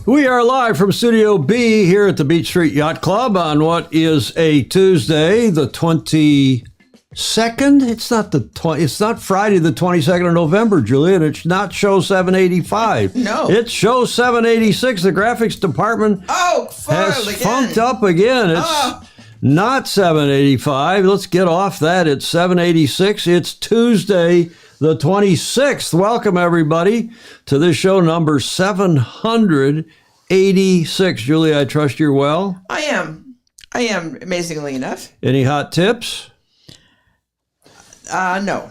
We are live from Studio B here at the Beach Street Yacht Club on what is a Tuesday, the 22nd. It's not Friday, the 22nd of November, Julian. It's not show 785. No. It's show 786. The graphics department has funked up again. It's not 785. Let's get off that. It's 786. It's Tuesday, the 26th. Welcome, everybody, to this show number 786. Julie, I trust you're well? I am, amazingly enough. Any hot tips? No.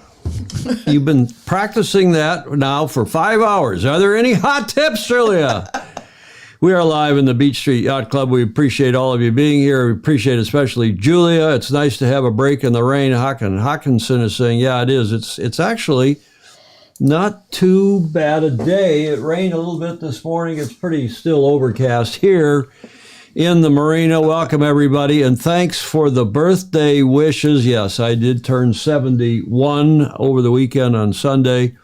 You've been practicing that now for 5 hours. Are there any hot tips, Julia? We are live in the Beach Street Yacht Club. We appreciate all of you being here. We appreciate especially Julia. It's nice to have a break in the rain. Hawkinson is saying, yeah, it is. It's actually not too bad a day. It rained a little bit this morning. It's pretty still overcast here in the marina. Welcome, everybody, and thanks for the birthday wishes. Yes, I did turn 71 over the weekend on Sunday,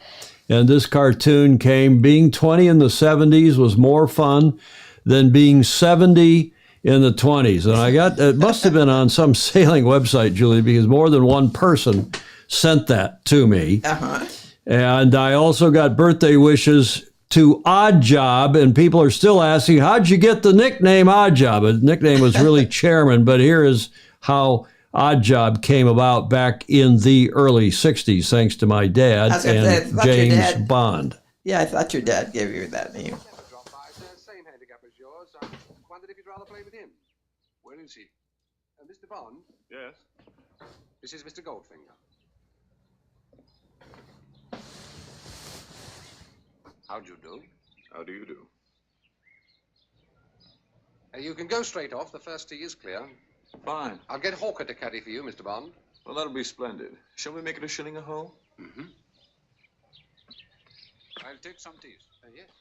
and this cartoon came. Being 20 in the 70s was more fun than being 70 in the 20s. And it must have been on some sailing website, Julie, because more than one person sent that to me. Uh-huh. And I also got birthday wishes to Odd Job, and people are still asking, how'd you get the nickname Odd Job? The nickname was really Chairman, but here is how Odd Job came about back in the early 60s, thanks to my dad and James Bond. Yeah, I thought your dad gave you that name. Same handicap as yours. I wondered if you'd rather play with him. Where is he? Mr. Bond? Yes? This is Mr. Goldfinger. How do you do? How do you do? You can go straight off. The first tee is clear. Fine. I'll get Hawker to caddy for you, Mr. Bond. Well, that'll be splendid. Shall we make it a shilling a hole? Mm-hmm. I'll take some teas. Yes.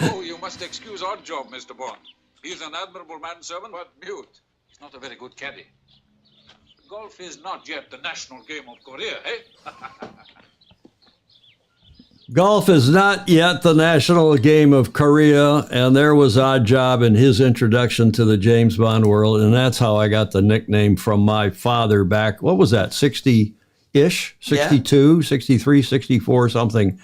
Oh, you must excuse Odd Job, Mr. Bond. He's an admirable manservant, but mute. He's not a very good caddy. Golf is not yet the national game of Korea, eh? Golf is not yet the national game of Korea, and there was Odd Job in his introduction to the James Bond world, and that's how I got the nickname from my father back, what was that, 60-ish, 62, 63, 64, something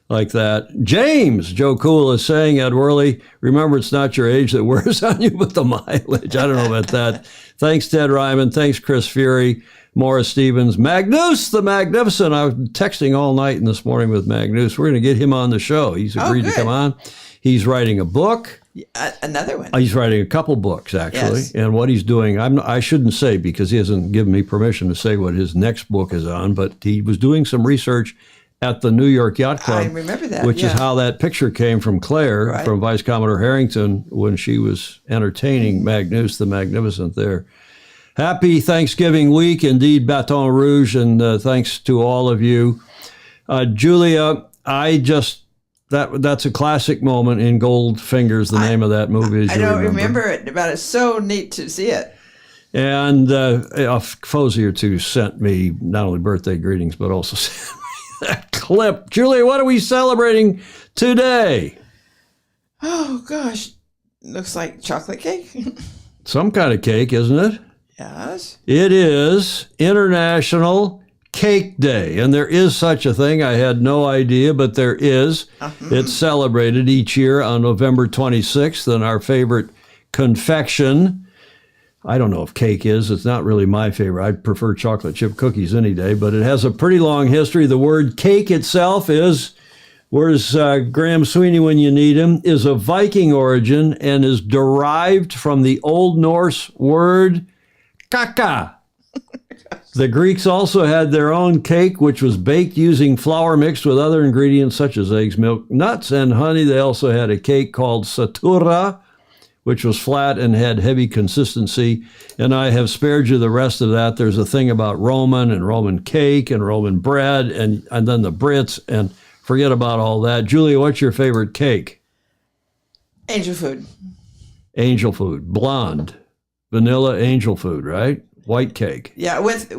like that. James, Joe Cool is saying, Ed Worley, remember it's not your age that wears on you, but the mileage. I don't know about that. Thanks, Ted Ryman. Thanks, Chris Fury, Morris Stevens, Magnus the Magnificent. I was texting all night and this morning with Magnus. We're going to get him on the show. He's agreed to come on. He's writing a book. Another one. He's writing a couple books, actually. Yes. And what he's doing, I shouldn't say because he hasn't given me permission to say what his next book is on, but he was doing some research at the New York Yacht Club. I remember that, Which is how that picture came from Claire, Right. from Vice Commodore Harrington, when she was entertaining Magnus the Magnificent there. Happy Thanksgiving week, indeed, Baton Rouge, and thanks to all of you. Julia, that's a classic moment in Goldfinger's, the name of that movie. As I you don't remember it, but it's so neat to see it. And a Fozy or two sent me not only birthday greetings, but also sent me that clip. Julia, what are we celebrating today? Oh, gosh. Looks like chocolate cake. Some kind of cake, isn't it? Yes. It is International Cake Day, and there is such a thing. I had no idea, but there is. It's celebrated each year on November 26th, and our favorite confection, I don't know if cake is. It's not really my favorite. I prefer chocolate chip cookies any day, but it has a pretty long history. The word cake itself is, where's Graham Sweeney when you need him, is of Viking origin and is derived from the Old Norse word kaka. The Greeks also had their own cake, which was baked using flour mixed with other ingredients such as eggs, milk, nuts, and honey. They also had a cake called satura, which was flat and had heavy consistency. And I have spared you the rest of that. There's a thing about Roman and Roman cake and Roman bread and then the Brits, and forget about all that. Julia, what's your favorite cake? Angel food. Angel food. Blonde. Vanilla angel food, right? White cake. Yeah, with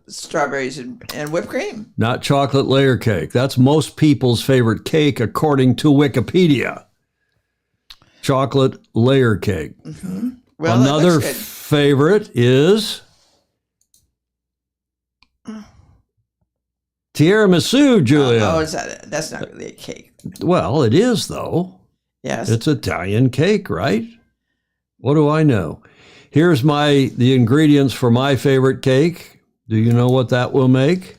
strawberries and whipped cream. Not chocolate layer cake. That's most people's favorite cake, according to Wikipedia. Chocolate layer cake. Well, that Another looks good. favorite is tiramisu, Julia. Oh, is that? That's not really a cake. Well, it is, though. Yes. It's Italian cake, right? What do I know? Here's the ingredients for my favorite cake. Do you know what that will make?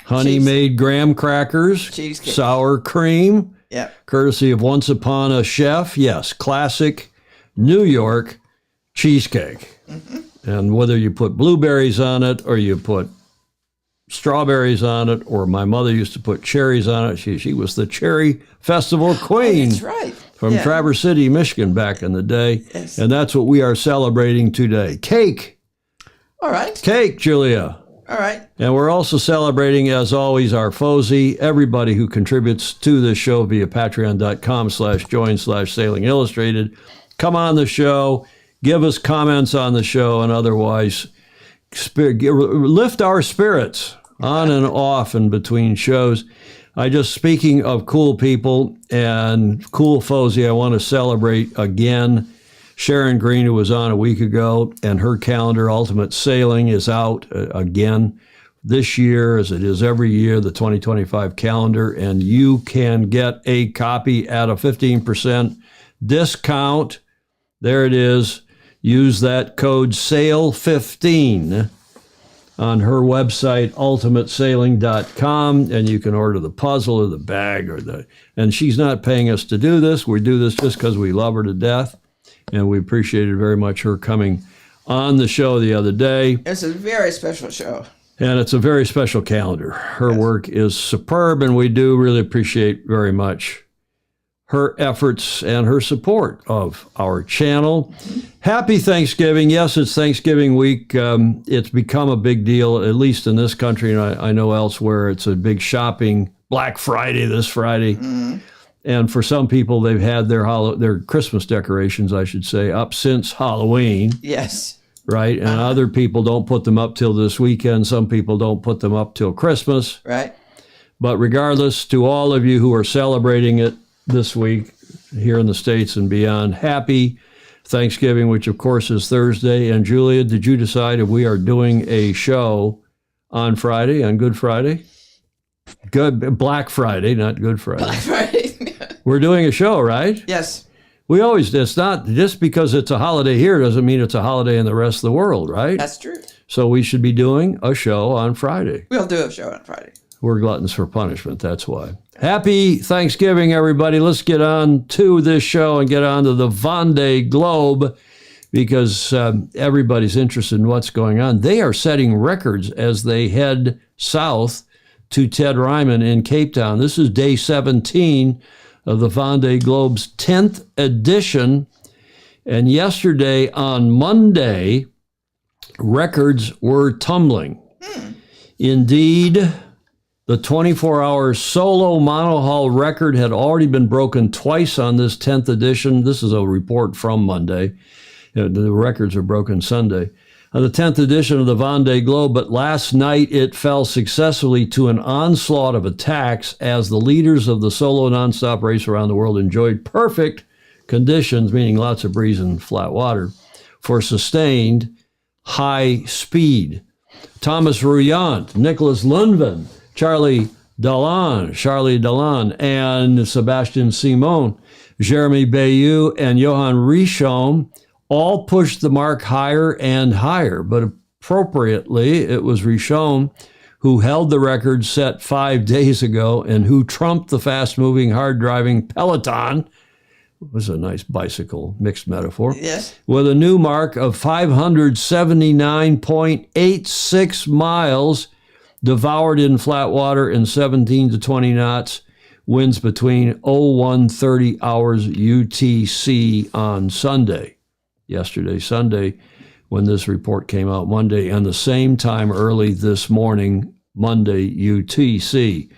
Honey-made graham crackers, Cheesecake. sour cream, Yeah. courtesy of Once Upon a Chef. Yes, classic New York cheesecake. And whether you put blueberries on it or you put strawberries on it, or my mother used to put cherries on it. She was the cherry festival queen. That's right. From Yeah. Traverse City, Michigan, back in the day. Yes. And that's what we are celebrating today. Cake. All right. Cake, Julia. All right. And we're also celebrating, as always, our Fozy, everybody who contributes to this show via patreon.com/join/sailing illustrated. Come on the show, give us comments on the show, and otherwise lift our spirits on and off and between shows. Speaking of cool people and cool Fozy, I want to celebrate again Sharon Green, who was on a week ago, and her calendar, Ultimate Sailing, is out again this year, as it is every year, the 2025 calendar, and you can get a copy at a 15% discount. There it is. Use that code SAIL15 on her website, ultimatesailing.com, and you can order the puzzle or the bag and she's not paying us to do this. We do this just because we love her to death, and we appreciated very much her coming on the show the other day. It's a very special show. And it's a very special calendar. Her work is superb, and we do really appreciate very much her efforts and her support of our channel. Happy Thanksgiving. Yes, it's Thanksgiving week. It's become a big deal, at least in this country, and I know elsewhere it's a big shopping Black Friday this Friday. And for some people, they've had their Christmas decorations, I should say, up since Halloween, Yes. right? And other people don't put them up till this weekend. Some people don't put them up till Christmas. Right. But regardless, to all of you who are celebrating it this week here in the States and beyond, happy Thanksgiving, which of course is Thursday. And Julia, did you decide if we are doing a show on Friday, on Good Friday? Black Friday, not Good Friday. Black Friday. We're doing a show, right? Yes. We always, it's not just because it's a holiday here doesn't mean it's a holiday in the rest of the world, right? That's true. So we should be doing a show on Friday. We'll do a show on Friday. We're gluttons for punishment, that's why. Happy Thanksgiving, everybody. Let's get on to this show and get on to the Vendée Globe, because everybody's interested in what's going on. They are setting records as they head south to Ted Ryman in Cape Town. This is day 17 of the Vendée Globe's 10th edition. And yesterday, on Monday, records were tumbling. Indeed, the 24-hour solo monohull record had already been broken twice on this 10th edition. This is a report from Monday. The records are broken Sunday. On the 10th edition of the Vendée Globe, but last night it fell successfully to an onslaught of attacks as the leaders of the solo nonstop race around the world enjoyed perfect conditions, meaning lots of breeze and flat water, for sustained high speed. Thomas Rouillant, Nicholas Lundvin, Charlie Dallon, and Sebastian Simon, Jeremy Bayou, and Johan Richomme all pushed the mark higher and higher, but appropriately, it was Richomme who held the record set 5 days ago and who trumped the fast-moving, hard-driving Peloton. It was a nice bicycle mixed metaphor. Yes. With a new mark of 579.86 miles devoured in flat water in 17 to 20 knots, winds between 01:30 hours UTC on Sunday. Yesterday, Sunday, when this report came out Monday, and the same time early this morning, Monday, UTC.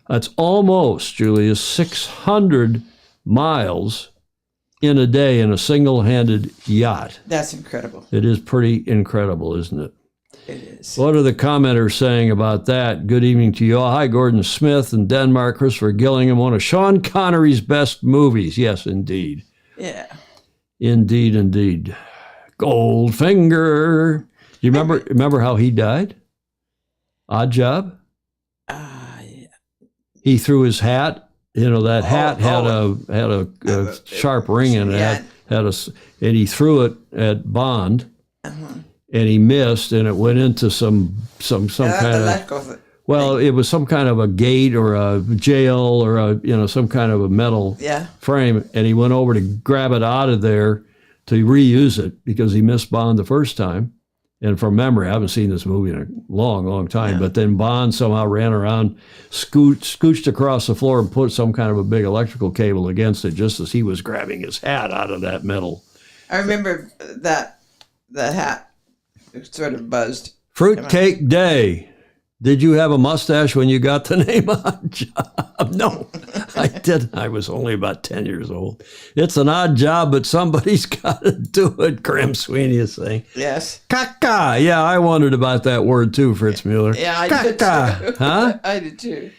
That's almost, Julia, 600 miles in a day in a single-handed yacht. That's incredible. It is pretty incredible, isn't it? It is. What are the commenters saying about that? Good evening to you all. Hi, Gordon Smith in Denmark. Christopher Gillingham, one of Sean Connery's best movies. Yes, indeed. Yeah. Indeed, indeed. Goldfinger. Do you remember how he died? Odd Job? Yeah. He threw his hat. You know, that hat had a sharp ring in it. And he threw it at Bond, and he missed, and it went into some kind of. Well, it was some kind of a gate or a jail or some kind of a metal frame, and he went over to grab it out of there to reuse it because he missed Bond the first time. And from memory, I haven't seen this movie in a long, long time, but then Bond somehow ran around, scooched across the floor and put some kind of a big electrical cable against it just as he was grabbing his hat out of that metal. I remember that hat. It sort of buzzed. Fruitcake Day. Did you have a mustache when you got the name Odd Job? No, I didn't. I was only about 10 years old. It's an odd job, but somebody's got to do it, Graham Sweeney is saying. Yes. Caca. Yeah, I wondered about that word too, Fritz Mueller. Yeah, I did too. Huh? I did too.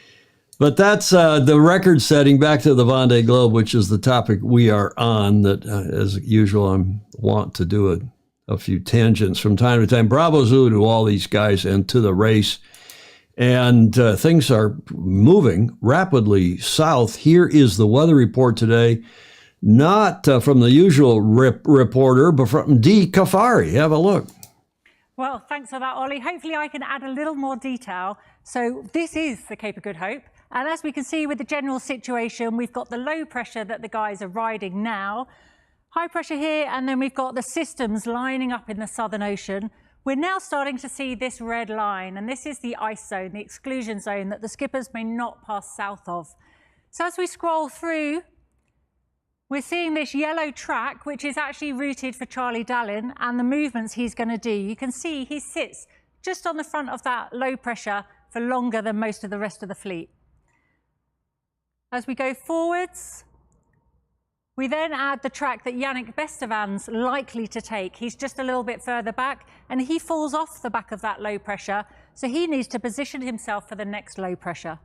But that's the record setting. Back to the Vendée Globe, which is the topic we are on, that as usual, I'm wont to do a few tangents from time to time. Bravo Zulu to all these guys and to the race. And things are moving rapidly south. Here is the weather report today, not from the usual reporter, but from Dee Kafari. Have a look. Well, thanks for that, Ollie. Hopefully I can add a little more detail. So this is the Cape of Good Hope. And as we can see with the general situation, we've got the low pressure that the guys are riding now, high pressure here, and then we've got the systems lining up in the Southern Ocean. We're now starting to see this red line, and this is the ice zone, the exclusion zone that the skippers may not pass south of. So as we scroll through, we're seeing this yellow track, which is actually routed for Charlie Dallin and the movements he's going to do. You can see he sits just on the front of that low pressure for longer than most of the rest of the fleet. As we go forwards, we then add the track that Yannick Bestevan's likely to take. He's just a little bit further back, and he falls off the back of that low pressure, so he needs to position himself for the next low pressure.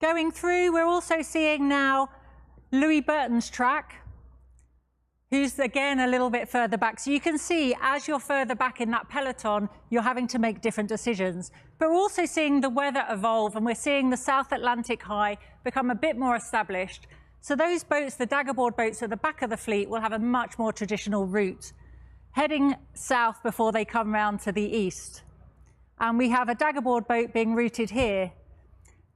Going through, we're also seeing now Louis Burton's track, who's again a little bit further back. So you can see as you're further back in that peloton, you're having to make different decisions. But we're also seeing the weather evolve, and we're seeing the South Atlantic high become a bit more established. So those boats, the daggerboard boats at the back of the fleet, will have a much more traditional route. heading south before they come round to the east. And we have a daggerboard boat being routed here.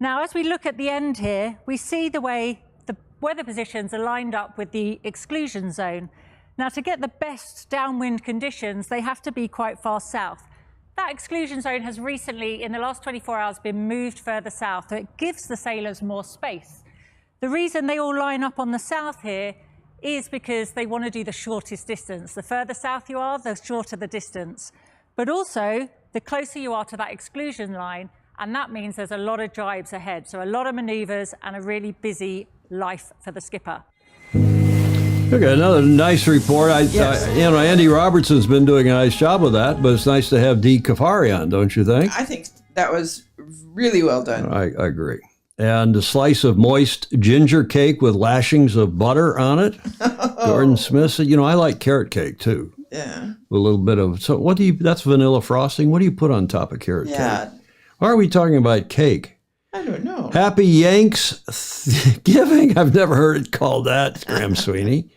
Now, as we look at the end here, we see the way the weather positions are lined up with the exclusion zone. Now, to get the best downwind conditions, they have to be quite far south. That exclusion zone has recently, in the last 24 hours, been moved further south, so it gives the sailors more space. The reason they all line up on the south here is because they want to do the shortest distance. The further south you are, the shorter the distance. But also, the closer you are to that exclusion line, and that means there's a lot of jibes ahead. So a lot of maneuvers and a really busy life for the skipper. Okay, another nice report. Andy Robertson's been doing a nice job with that, but it's nice to have Dee Kafari on, don't you think? I think that was really well done. I agree. And a slice of moist ginger cake with lashings of butter on it. Gordon Smith said, I like carrot cake too. Yeah. With a little bit of, that's vanilla frosting. What do you put on top of carrot cake? Why are we talking about cake? I don't know. Happy Yanks Giving? I've never heard it called that, Graham Sweeney.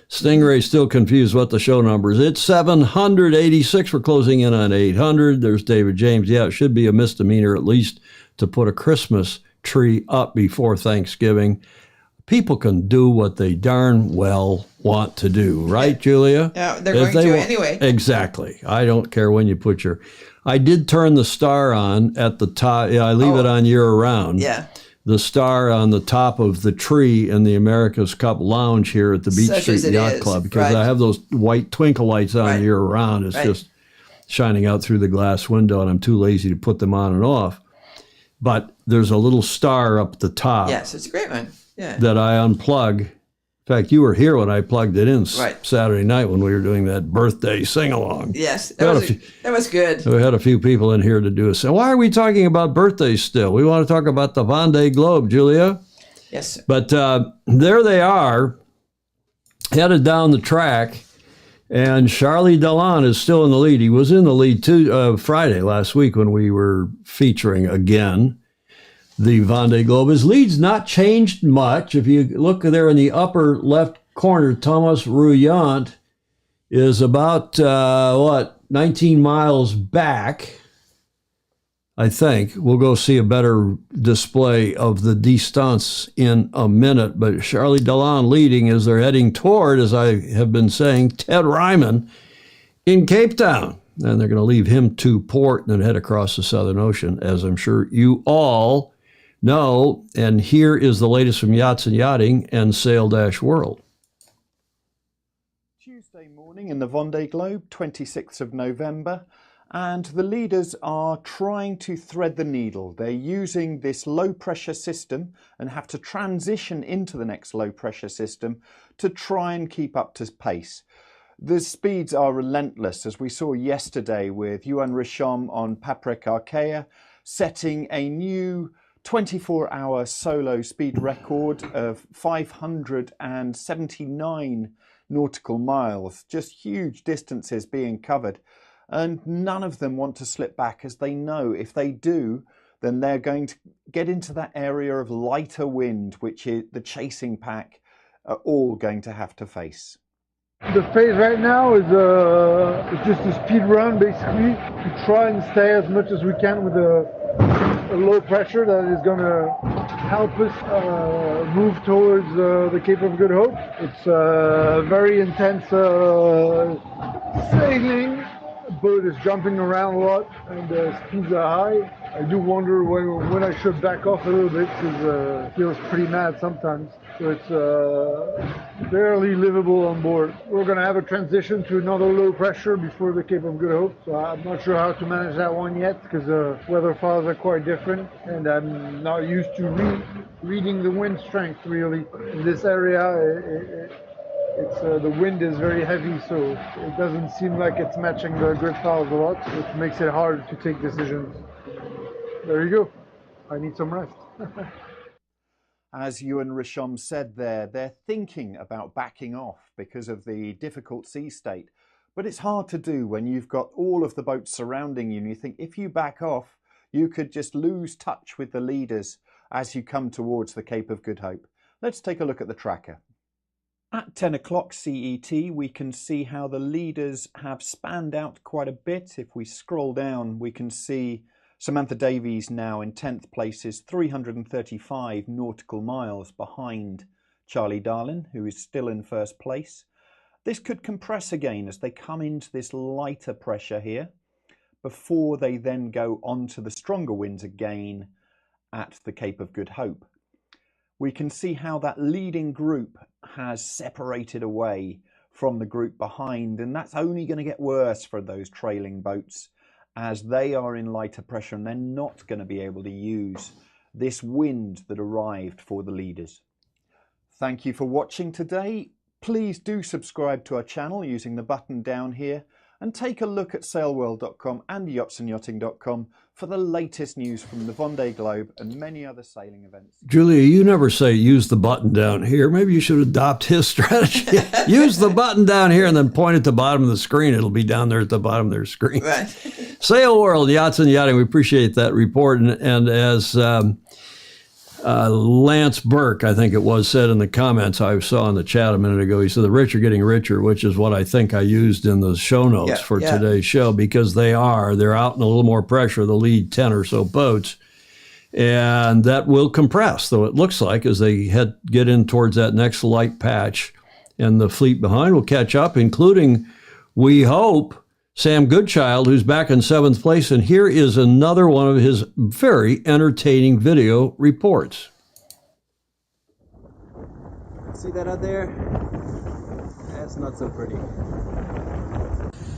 Stingray's still confused what the show number is. It's 786. We're closing in on 800. There's David James. Yeah, it should be a misdemeanor at least to put a Christmas tree up before Thanksgiving. People can do what they darn well want to do, right, Julia? Yeah, they're going to anyway. Exactly. I don't care when you put your... I did turn the star on at the top. Yeah, I leave it on year-round. Yeah. The star on the top of the tree in the America's Cup Lounge here at the Beach Street Yacht Club, because I have those white twinkle lights on year-round. It's just shining out through the glass window, and I'm too lazy to put them on and off. But there's a little star up the top. Yes, it's a great one. Yeah. That I unplug. In fact, you were here when I plugged it in Saturday night when we were doing that birthday sing-along. Yes, that was good. We had a few people in here to do a sing. Why are we talking about birthdays still? We want to talk about the Vendée Globe, Julia. Yes. But there they are, headed down the track, and Charlie Delon is still in the lead. He was in the lead Friday last week when we were featuring again the Vendée Globe. His lead's not changed much. If you look there in the upper left corner, Thomas Rouillant is about, 19 miles back, I think. We'll go see a better display of the distance in a minute. But Charlie Delon leading as they're heading toward, as I have been saying, Ted Ryman in Cape Town. And they're going to leave him to port and then head across the Southern Ocean, as I'm sure you all know. And here is the latest from Yachts and Yachting and Sail-World. Tuesday morning in the Vendée Globe, 26th of November, and the leaders are trying to thread the needle. They're using this low pressure system and have to transition into the next low pressure system to try and keep up to pace. The speeds are relentless, as we saw yesterday with Yuan Richomme on Paprec Arkea, setting a new 24-hour solo speed record of 579 nautical miles. Just huge distances being covered. And none of them want to slip back, as they know if they do, then they're going to get into that area of lighter wind, which is the chasing pack are all going to have to face. The phase right now is just a speed run, basically, to try and stay as much as we can with a low pressure that is going to help us move towards the Cape of Good Hope. It's very intense sailing. The boat is jumping around a lot and speeds are high. I do wonder when I should back off a little bit, because it feels pretty mad sometimes. So it's barely livable on board. We're going to have a transition to another low pressure before the Cape of Good Hope. So I'm not sure how to manage that one yet, because weather files are quite different, and I'm not used to reading the wind strength really. In this area, the wind is very heavy, so it doesn't seem like it's matching the grid files a lot, which makes it hard to take decisions. There you go. I need some rest. As Yuan Richomme said there, they're thinking about backing off because of the difficult sea state. But it's hard to do when you've got all of the boats surrounding you, and you think if you back off, you could just lose touch with the leaders as you come towards the Cape of Good Hope. Let's take a look at the tracker. At 10 o'clock CET, we can see how the leaders have spanned out quite a bit. If we scroll down, we can see Samantha Davies now in 10th place is 335 nautical miles behind Charlie Darlin, who is still in first place. This could compress again as they come into this lighter pressure here before they then go on to the stronger winds again at the Cape of Good Hope. We can see how that leading group has separated away from the group behind, and that's only going to get worse for those trailing boats as they are in lighter pressure and they're not going to be able to use this wind that arrived for the leaders. Thank you for watching today. Please do subscribe to our channel using the button down here, and take a look at sailworld.com and yachtsandyachting.com for the latest news from the Vendée Globe and many other sailing events. Julia, you never say use the button down here. Maybe you should adopt his strategy. Use the button down here and then point at the bottom of the screen. It'll be down there at the bottom of their screen. Right. Sail World, Yachts and Yachting, we appreciate that report. And as Lance Burke, I think it was, said in the comments I saw in the chat a minute ago, he said the rich are getting richer, which is what I think I used in the show notes for today's show, because they're out in a little more pressure, the lead 10 or so boats, and that will compress, though it looks like, as they get in towards that next light patch, and the fleet behind will catch up, including, we hope, Sam Goodchild, who's back in 7th place, and here is another one of his very entertaining video reports. See that out there? That's not so pretty.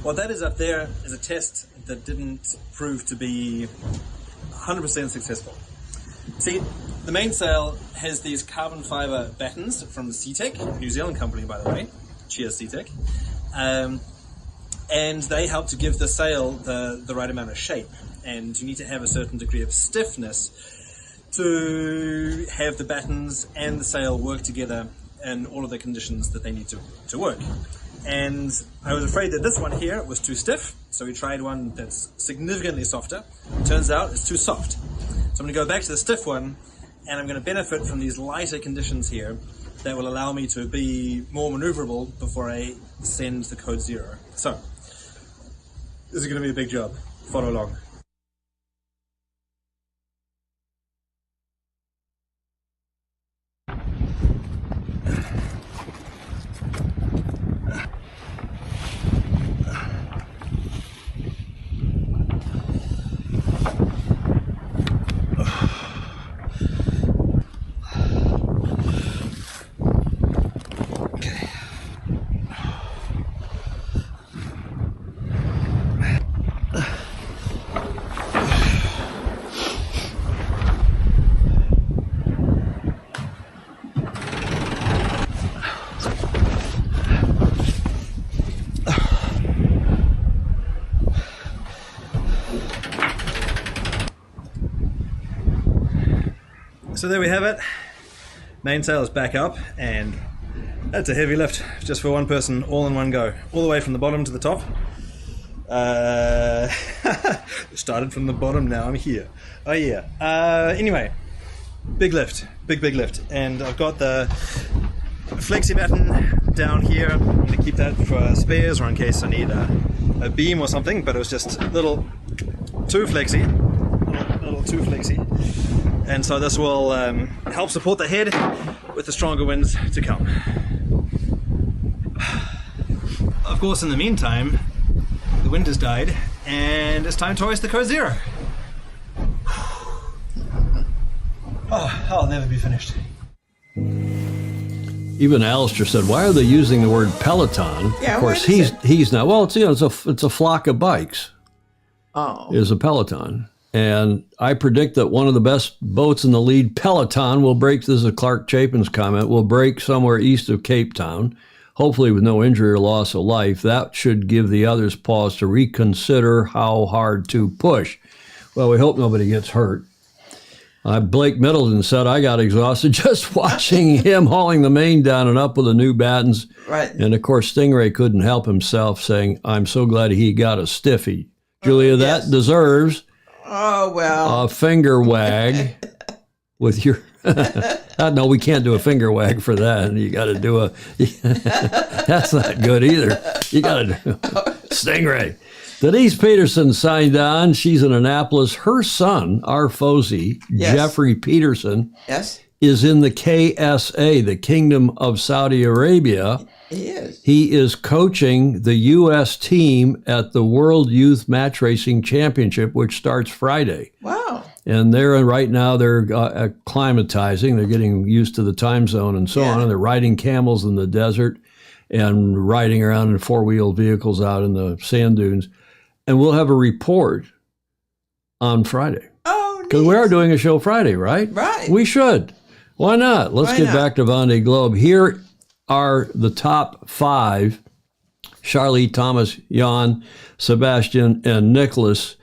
What that is up there is a test that didn't prove to be 100% successful. See, the mainsail has these carbon fiber battens from SeaTech, New Zealand company, by the way. Cheers, SeaTech. And they help to give the sail the right amount of shape. And you need to have a certain degree of stiffness to have the battens and the sail work together in all of the conditions that they need to work. And I was afraid that this one here was too stiff, so we tried one that's significantly softer. Turns out it's too soft. So I'm going to go back to the stiff one, and I'm going to benefit from these lighter conditions here that will allow me to be more maneuverable before I send the code 0. So, this is going to be a big job. Follow along. So there we have it. Mainsail is back up, and that's a heavy lift just for one person, all in one go, all the way from the bottom to the top. Started from the bottom, now I'm here. Oh yeah. Anyway, big lift, big lift, and I've got the flexi batten down here. I'm going to keep that for spares or in case I need a beam or something, but it was just a little too flexy, and so this will help support the head with the stronger winds to come. Of course, in the meantime, the wind has died and it's time to hoist the code 0. Oh, I'll never be finished. Even Alistair said, "Why are they using the word Peloton?" Yeah, of course, where does he's not. Well, it's a flock of bikes. Oh, Is a Peloton, and I predict that one of the best boats in the lead, Peloton, will break. This is a Clark Chapin's comment. Will break somewhere east of Cape Town, hopefully with no injury or loss of life. That should give the others pause to reconsider how hard to push. Well, we hope nobody gets hurt. Blake Middleton said, "I got exhausted just watching him hauling the main down and up with the new battens." right. And of course, Stingray couldn't help himself, saying, "I'm so glad he got a stiffy." Julia, yes. that deserves Oh, well. a finger wag with your No, we can't do a finger wag for that. You got to do a. That's not good either. You got to do stingray. Denise Peterson signed on. She's in Annapolis. Her son, our Fozy, Yes. Jeffrey Peterson, Yes, is in the KSA, the Kingdom of Saudi Arabia. he is. He is coaching the U.S. team at the World Youth Match Racing Championship, which starts Friday. Wow. And right now they're acclimatizing. They're getting used to the time zone and so on. And they're riding camels in the desert and riding around in four-wheeled vehicles out in the sand dunes. And we'll have a report on Friday. Oh, Because we are doing a show Friday, right? Right. We should. Why not? Let's Why get not? back to Vendée Globe. Here are the top 5. Charlie, Thomas, Jan, Sebastian, and Nicholas.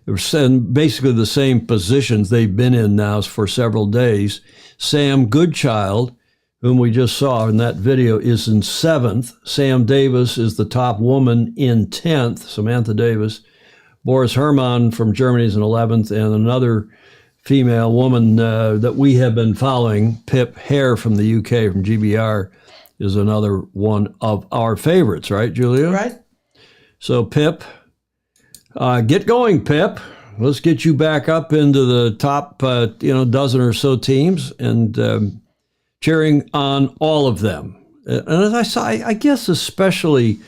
They're in basically the same positions they've been in now for several days. Sam Goodchild, whom we just saw in that video, is in 7th. Sam Davis is the top woman in 10th, Samantha Davis. Boris Herrmann from Germany is in 11th, and another female woman that we have been following, Pip Hare from the UK, from GBR, is another one of our favorites, right, Julia? Right. So, Pip, get going, Pip. Let's get you back up into the top, dozen or so teams and cheering on all of them. And as I saw, I guess especially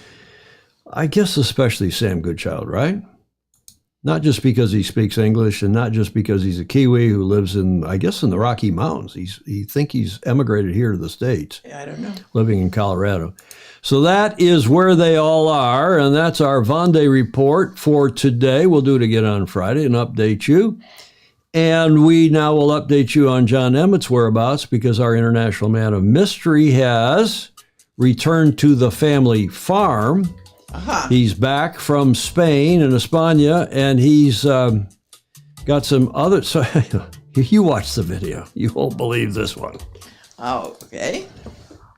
Sam Goodchild, right? Not just because he speaks English and not just because he's a Kiwi who lives in the Rocky Mountains. He's emigrated here to the States. Yeah, I don't know. Living in Colorado. So that is where they all are, and that's our Vendée report for today. We'll do it again on Friday and update you. And we now will update you on John Emmett's whereabouts because our international man of mystery has returned to the family farm. He's back from Spain and España, and he's got some other. So you watch the video. You won't believe this one. Oh, okay.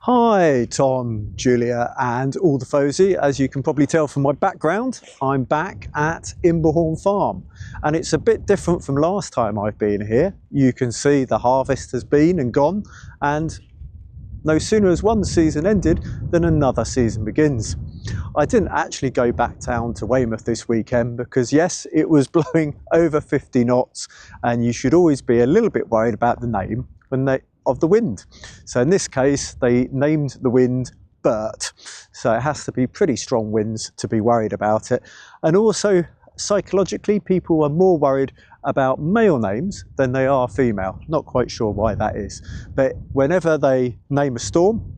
Hi, Tom, Julia, and all the Fozy. As you can probably tell from my background, I'm back at Imberhorn Farm, and it's a bit different from last time I've been here. You can see the harvest has been and gone, and no sooner has one season ended than another season begins. I didn't actually go back down to Weymouth this weekend because yes, it was blowing over 50 knots, and you should always be a little bit worried about the name of the wind. So in this case, they named the wind Bert. So it has to be pretty strong winds to be worried about it. And also psychologically, people are more worried about male names than they are female. Not quite sure why that is. But whenever they name a storm,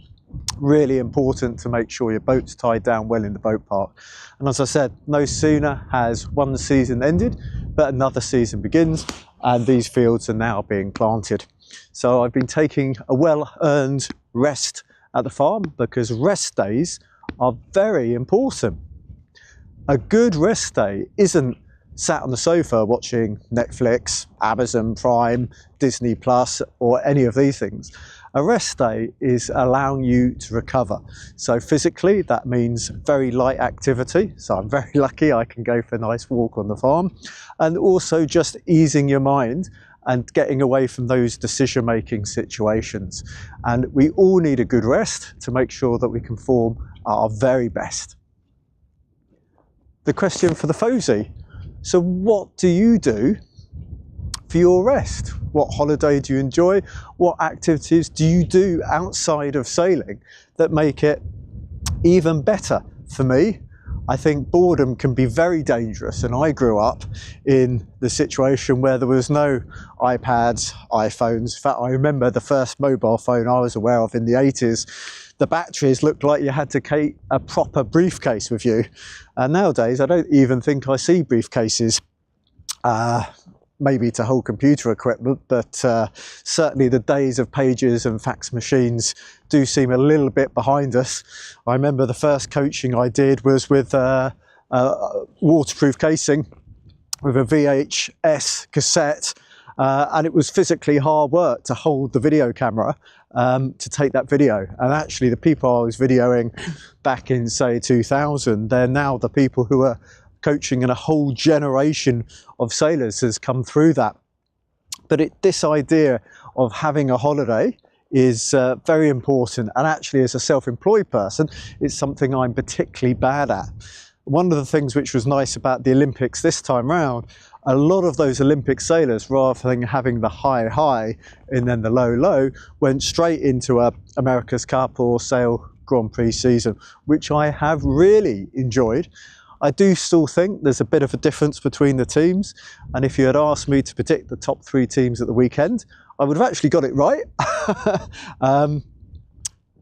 really important to make sure your boat's tied down well in the boat park. And as I said, no sooner has one season ended, but another season begins, and these fields are now being planted. So I've been taking a well-earned rest at the farm because rest days are very important. A good rest day isn't sat on the sofa watching Netflix, Amazon Prime, Disney Plus, or any of these things. A rest day is allowing you to recover. So physically, that means very light activity. So I'm very lucky I can go for a nice walk on the farm, and also just easing your mind and getting away from those decision-making situations. And we all need a good rest to make sure that we can form our very best. The question for the Fozy: so what do you do for your rest? What holiday do you enjoy? What activities do you do outside of sailing that make it even better? For me, I think boredom can be very dangerous, and I grew up in the situation where there was no iPads, iPhones. In fact, I remember the first mobile phone I was aware of in the 80s. The batteries looked like you had to carry a proper briefcase with you. And nowadays, I don't even think I see briefcases. Maybe to hold computer equipment, but certainly the days of pages and fax machines do seem a little bit behind us. I remember the first coaching I did was with waterproof casing with a VHS cassette, and it was physically hard work to hold the video camera to take that video. And actually the people I was videoing back in, say, 2000, they're now the people who are coaching, and a whole generation of sailors has come through that. But this idea of having a holiday is very important, and actually as a self-employed person it's something I'm particularly bad at. One of the things which was nice about the Olympics this time round, a lot of those Olympic sailors, rather than having the high and then the low, went straight into a America's Cup or Sail Grand Prix season, which I have really enjoyed. I do still think there's a bit of a difference between the teams, and if you had asked me to predict the top 3 teams at the weekend, I would have actually got it right.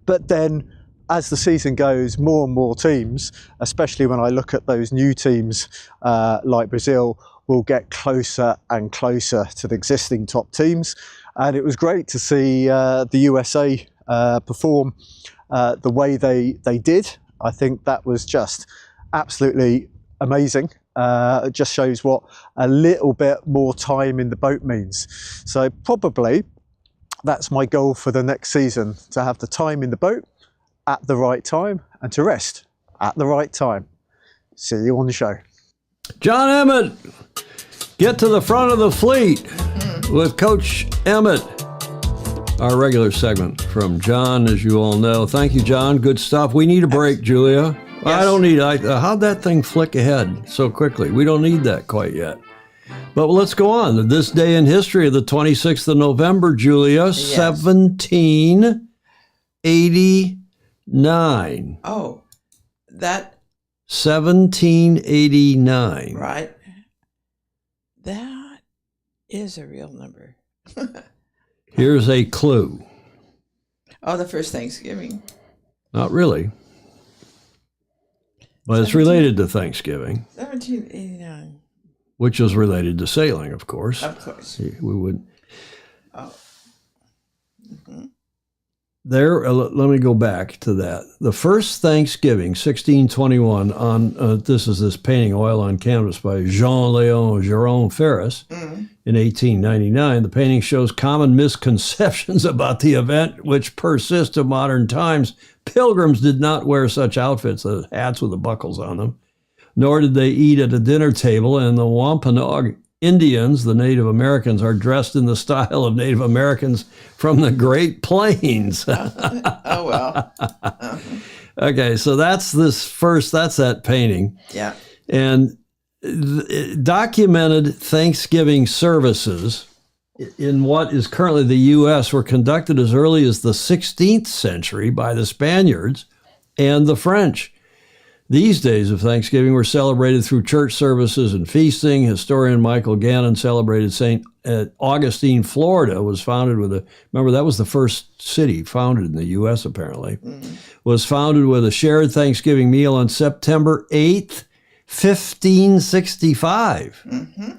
But then as the season goes, more and more teams, especially when I look at those new teams like Brazil, will get closer and closer to the existing top teams. And it was great to see the USA perform the way they did. I think that was just absolutely amazing. It just shows what a little bit more time in the boat means. So probably that's my goal for the next season, to have the time in the boat at the right time and to rest at the right time. See you on the show. John Emmett, get to the front of the fleet with Coach Emmett. Our regular segment from John, as you all know. Thank you, John. Good stuff. We need a break, Julia. Yes. I don't need. How'd that thing flick ahead so quickly? We don't need that quite yet. But let's go on. This day in history of the 26th of November, Julia, yes. 1789. Oh, that. 1789. Right. That is a real number. Here's a clue. Oh, the first Thanksgiving. Not really. But it's related to Thanksgiving. 1789. Which is related to sailing, of course. Of course. We would. Oh. Mm-hmm. There, let me go back to that. The first Thanksgiving, 1621, on this is this painting, Oil on Canvas, by Jean-Léon Jérôme Ferris in 1899. The painting shows common misconceptions about the event, which persist to modern times. Pilgrims did not wear such outfits, the hats with the buckles on them, nor did they eat at a dinner table, and the Wampanoag Indians, the Native Americans, are dressed in the style of Native Americans from the Great Plains. Oh, well. Uh-huh. Okay, so that's that painting. Yeah. And documented Thanksgiving services in what is currently the U.S. were conducted as early as the 16th century by the Spaniards and the French. These days of Thanksgiving were celebrated through church services and feasting. Historian Michael Gannon celebrated St. Augustine, Florida, was founded with remember that was the first city founded in the U.S. apparently, was founded with a shared Thanksgiving meal on September 8th, 1565. Mm-hmm.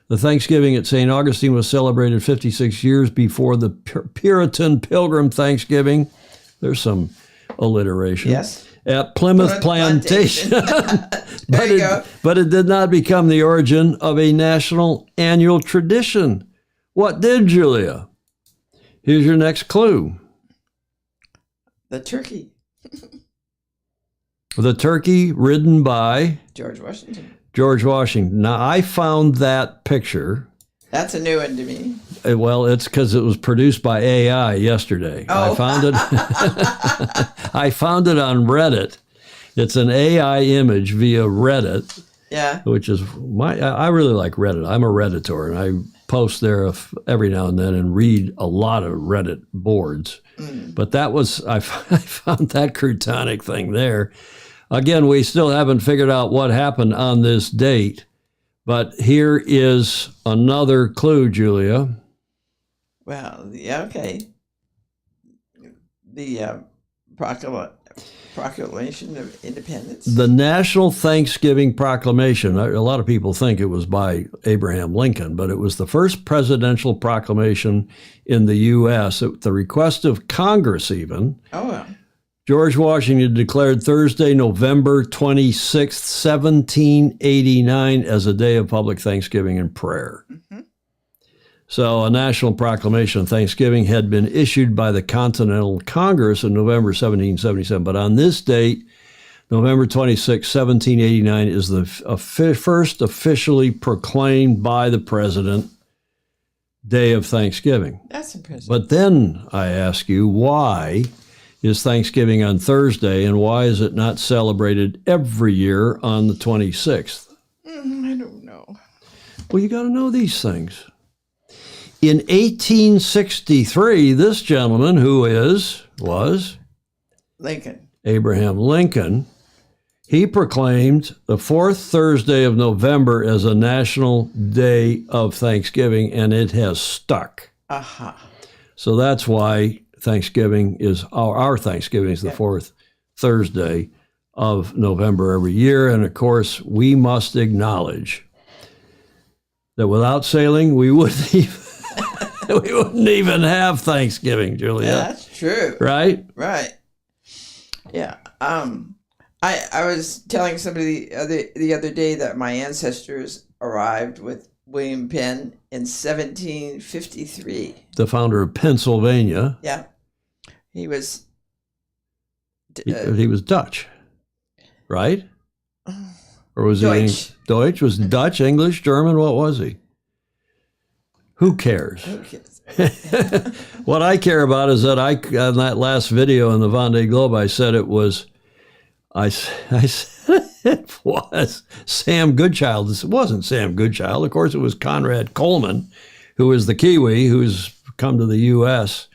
The Thanksgiving at St. Augustine was celebrated 56 years before the Puritan Pilgrim Thanksgiving. There's some alliteration. Yes. At Plymouth Plantation. But it did not become the origin of a national annual tradition. What did, Julia? Here's your next clue. The turkey. The turkey ridden by? George Washington. George Washington. Now, I found that picture. That's a new one to me. Well, it's because it was produced by AI yesterday. Oh. I found it. I found it on Reddit. It's an AI image via Reddit. Yeah. Which is I really like Reddit. I'm a Redditor, and I post there every now and then and read a lot of Reddit boards. But that was I found that croutonic thing there. Again, we still haven't figured out what happened on this date. But here is another clue, Julia. Well, yeah, okay. The Proclamation of Independence. The National Thanksgiving Proclamation. A lot of people think it was by Abraham Lincoln, but it was the first presidential proclamation in the U.S. at the request of Congress even. Oh, well. George Washington declared Thursday, November 26th, 1789, as a day of public thanksgiving and prayer. Mm-hmm. So a national proclamation of Thanksgiving had been issued by the Continental Congress in November 1777. But on this date, November 26, 1789, is the first officially proclaimed by the president day of Thanksgiving. That's impressive. But then I ask you, why is Thanksgiving on Thursday, and why is it not celebrated every year on the 26th? I don't know. Well, you got to know these things. In 1863, this gentleman, who was Lincoln. Abraham Lincoln, he proclaimed the fourth Thursday of November as a national day of Thanksgiving, and it has stuck. Aha. So that's why Thanksgiving is our Thanksgiving is the fourth Thursday of November every year. And of course, we must acknowledge that without sailing, we wouldn't even have Thanksgiving, Julia. Yeah, that's true. Right? Right. Yeah. I was telling somebody the other day that my ancestors arrived with William Penn in 1753. The founder of Pennsylvania. Yeah. He was... he was Dutch, right? Or was Deutsch. he Deutsch? Was Dutch, English, German? What was he? Who cares? Who cares? What I care about is that on that last video in the Vendée Globe, I said it was... I said it was Sam Goodchild. It wasn't Sam Goodchild. Of course, it was Conrad Coleman, who is the Kiwi, who's come to the U.S.,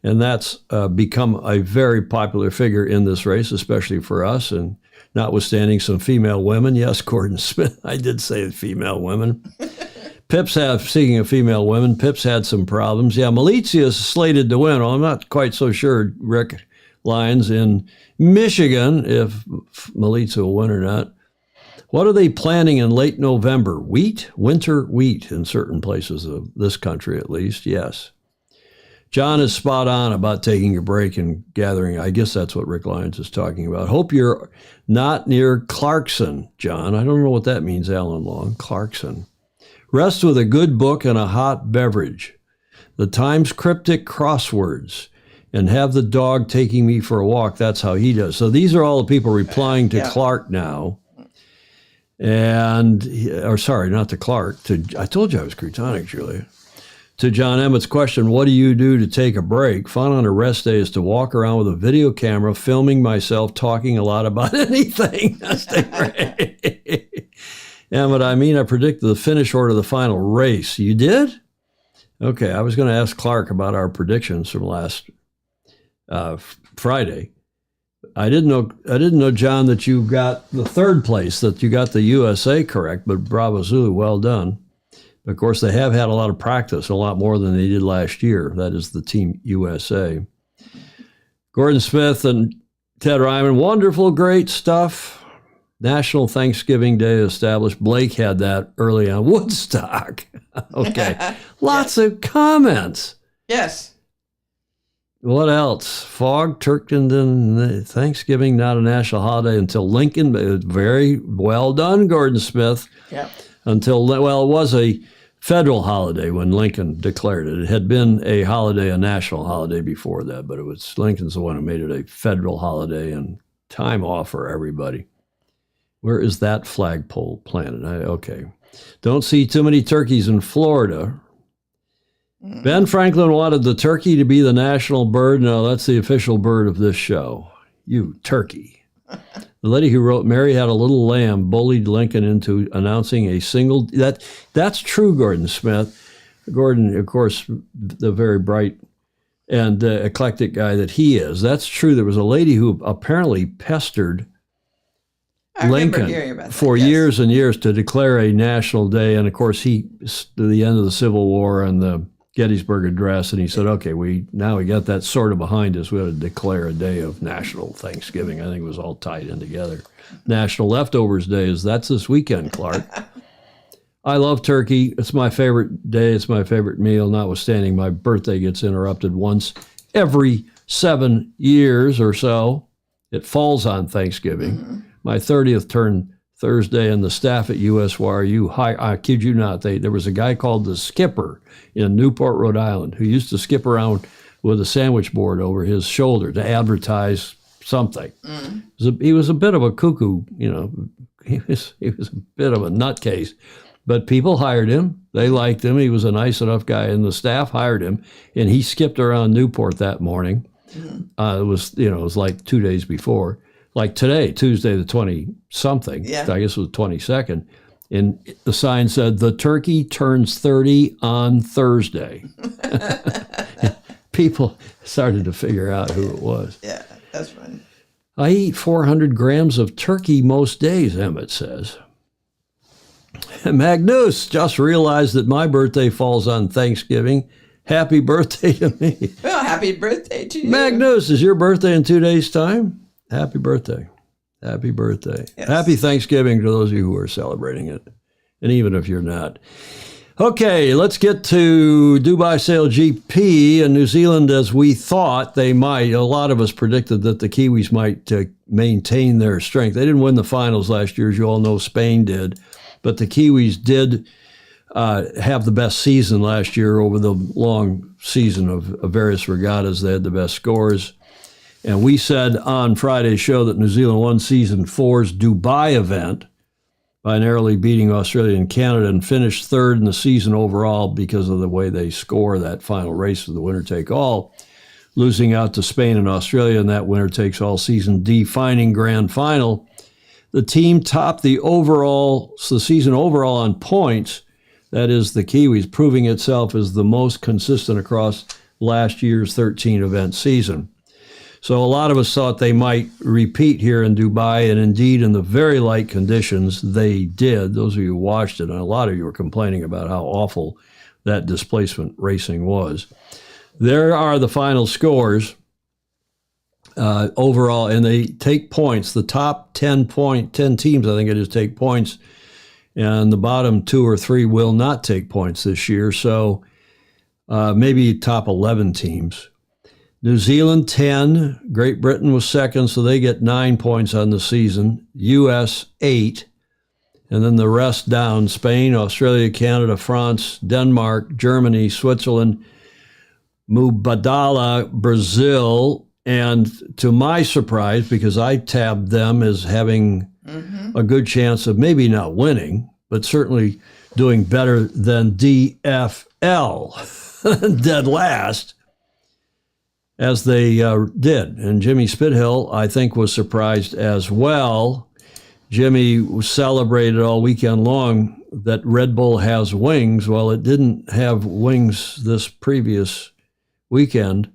and that's become a very popular figure in this race, especially for us, and notwithstanding some female women. Yes, Gordon Smith, I did say female women. Speaking of female women, Pips had some problems. Yeah, Malizia is slated to win. Well, I'm not quite so sure, Rick Lyons, in Michigan, if Malizia will win or not. What are they planning in late November? Wheat? Winter wheat in certain places of this country, at least, yes. John is spot on about taking a break and gathering. I guess that's what Rick Lyons is talking about. Hope you're not near Clarkson, John. I don't know what that means, Alan Long. Clarkson. Rest with a good book and a hot beverage. The Times cryptic crosswords. And have the dog taking me for a walk. That's how he does. So these are all the people replying to Clark now. And, sorry, not to Clark. I told you I was Crutonic, Julia. To John Emmett's question, what do you do to take a break? Fun on a rest day is to walk around with a video camera, filming myself, talking a lot about anything. Emmett, I predicted the finish order of the final race. You did? Okay, I was going to ask Clark about our predictions from last Friday. I didn't know, John, that you got the third place, that you got the USA correct, but Bravo Zulu, well done. Of course, they have had a lot of practice, a lot more than they did last year. That is the Team USA. Gordon Smith and Ted Ryman, wonderful, great stuff. National Thanksgiving Day established. Blake had that early on Woodstock. Okay. Lots of comments. Yes. What else? Fog, Turkington, Thanksgiving, not a national holiday until Lincoln. Very well done, Gordon Smith. Yep. Until, well, it was a federal holiday when Lincoln declared it. It had been a holiday, a national holiday before that, but it was Lincoln's the one who made it a federal holiday and time off for everybody. Where is that flagpole planted? Okay. Don't see too many turkeys in Florida. Ben Franklin wanted the turkey to be the national bird. No, that's the official bird of this show. You turkey. The lady who wrote Mary Had a Little Lamb bullied Lincoln into announcing a single... That's true, Gordon Smith. Gordon, of course, the very bright and eclectic guy that he is. That's true. There was a lady who apparently pestered Lincoln for years and years to declare a national day. And of course, to the end of the Civil War and the Gettysburg Address, and he said, okay, we got that sort of behind us. We ought to declare a day of national Thanksgiving. I think it was all tied in together. National Leftovers Day that's this weekend, Clark. I love turkey. It's my favorite day. It's my favorite meal, notwithstanding my birthday gets interrupted once every 7 years or so. It falls on Thanksgiving. Mm-hmm. My 30th turned Thursday, and the staff at USYRU, I kid you not, there was a guy called the Skipper in Newport, Rhode Island, who used to skip around with a sandwich board over his shoulder to advertise something. He was a bit of a cuckoo, he was a bit of a nutcase. But people hired him. They liked him. He was a nice enough guy, and the staff hired him. And he skipped around Newport that morning. It was like 2 days before. Like today, Tuesday the 20-something. Yeah. I guess it was 22nd. And the sign said, "The turkey turns 30 on Thursday." People started to figure out who it was. Yeah, that's funny. I eat 400 grams of turkey most days, Emmett says. Magnus, just realized that my birthday falls on Thanksgiving. Happy birthday to me. Well, happy birthday to you. Magnus, is your birthday in 2 days' time? Happy birthday. Happy birthday. Yes. Happy Thanksgiving to those of you who are celebrating it. And even if you're not. Okay, let's get to Dubai Sail GP and New Zealand as we thought they might. A lot of us predicted that the Kiwis might maintain their strength. They didn't win the finals last year, as you all know. Spain did. But the Kiwis did have the best season last year over the long season of various regattas. They had the best scores. And we said on Friday's show that New Zealand won Season 4's Dubai event by narrowly beating Australia and Canada and finished third in the season overall because of the way they score that final race of the winner-take-all, losing out to Spain and Australia in that winner-takes-all season defining grand final. The team topped the season overall on points. That is the Kiwis, proving itself as the most consistent across last year's 13-event season. So a lot of us thought they might repeat here in Dubai, and indeed in the very light conditions, they did. Those of you who watched it, and a lot of you were complaining about how awful that displacement racing was. There are the final scores overall, and they take points. The top 10 teams, I think it is, take points, and the bottom 2 or 3 will not take points this year, so maybe top 11 teams. New Zealand, 10. Great Britain was second, so they get 9 points on the season. U.S., 8. And then the rest down: Spain, Australia, Canada, France, Denmark, Germany, Switzerland, Mubadala, Brazil. And to my surprise, because I tabbed them as having a good chance of maybe not winning, but certainly doing better than DFL, dead last, as they did. And Jimmy Spithill, I think, was surprised as well. Jimmy celebrated all weekend long that Red Bull has wings. Well, it didn't have wings this previous weekend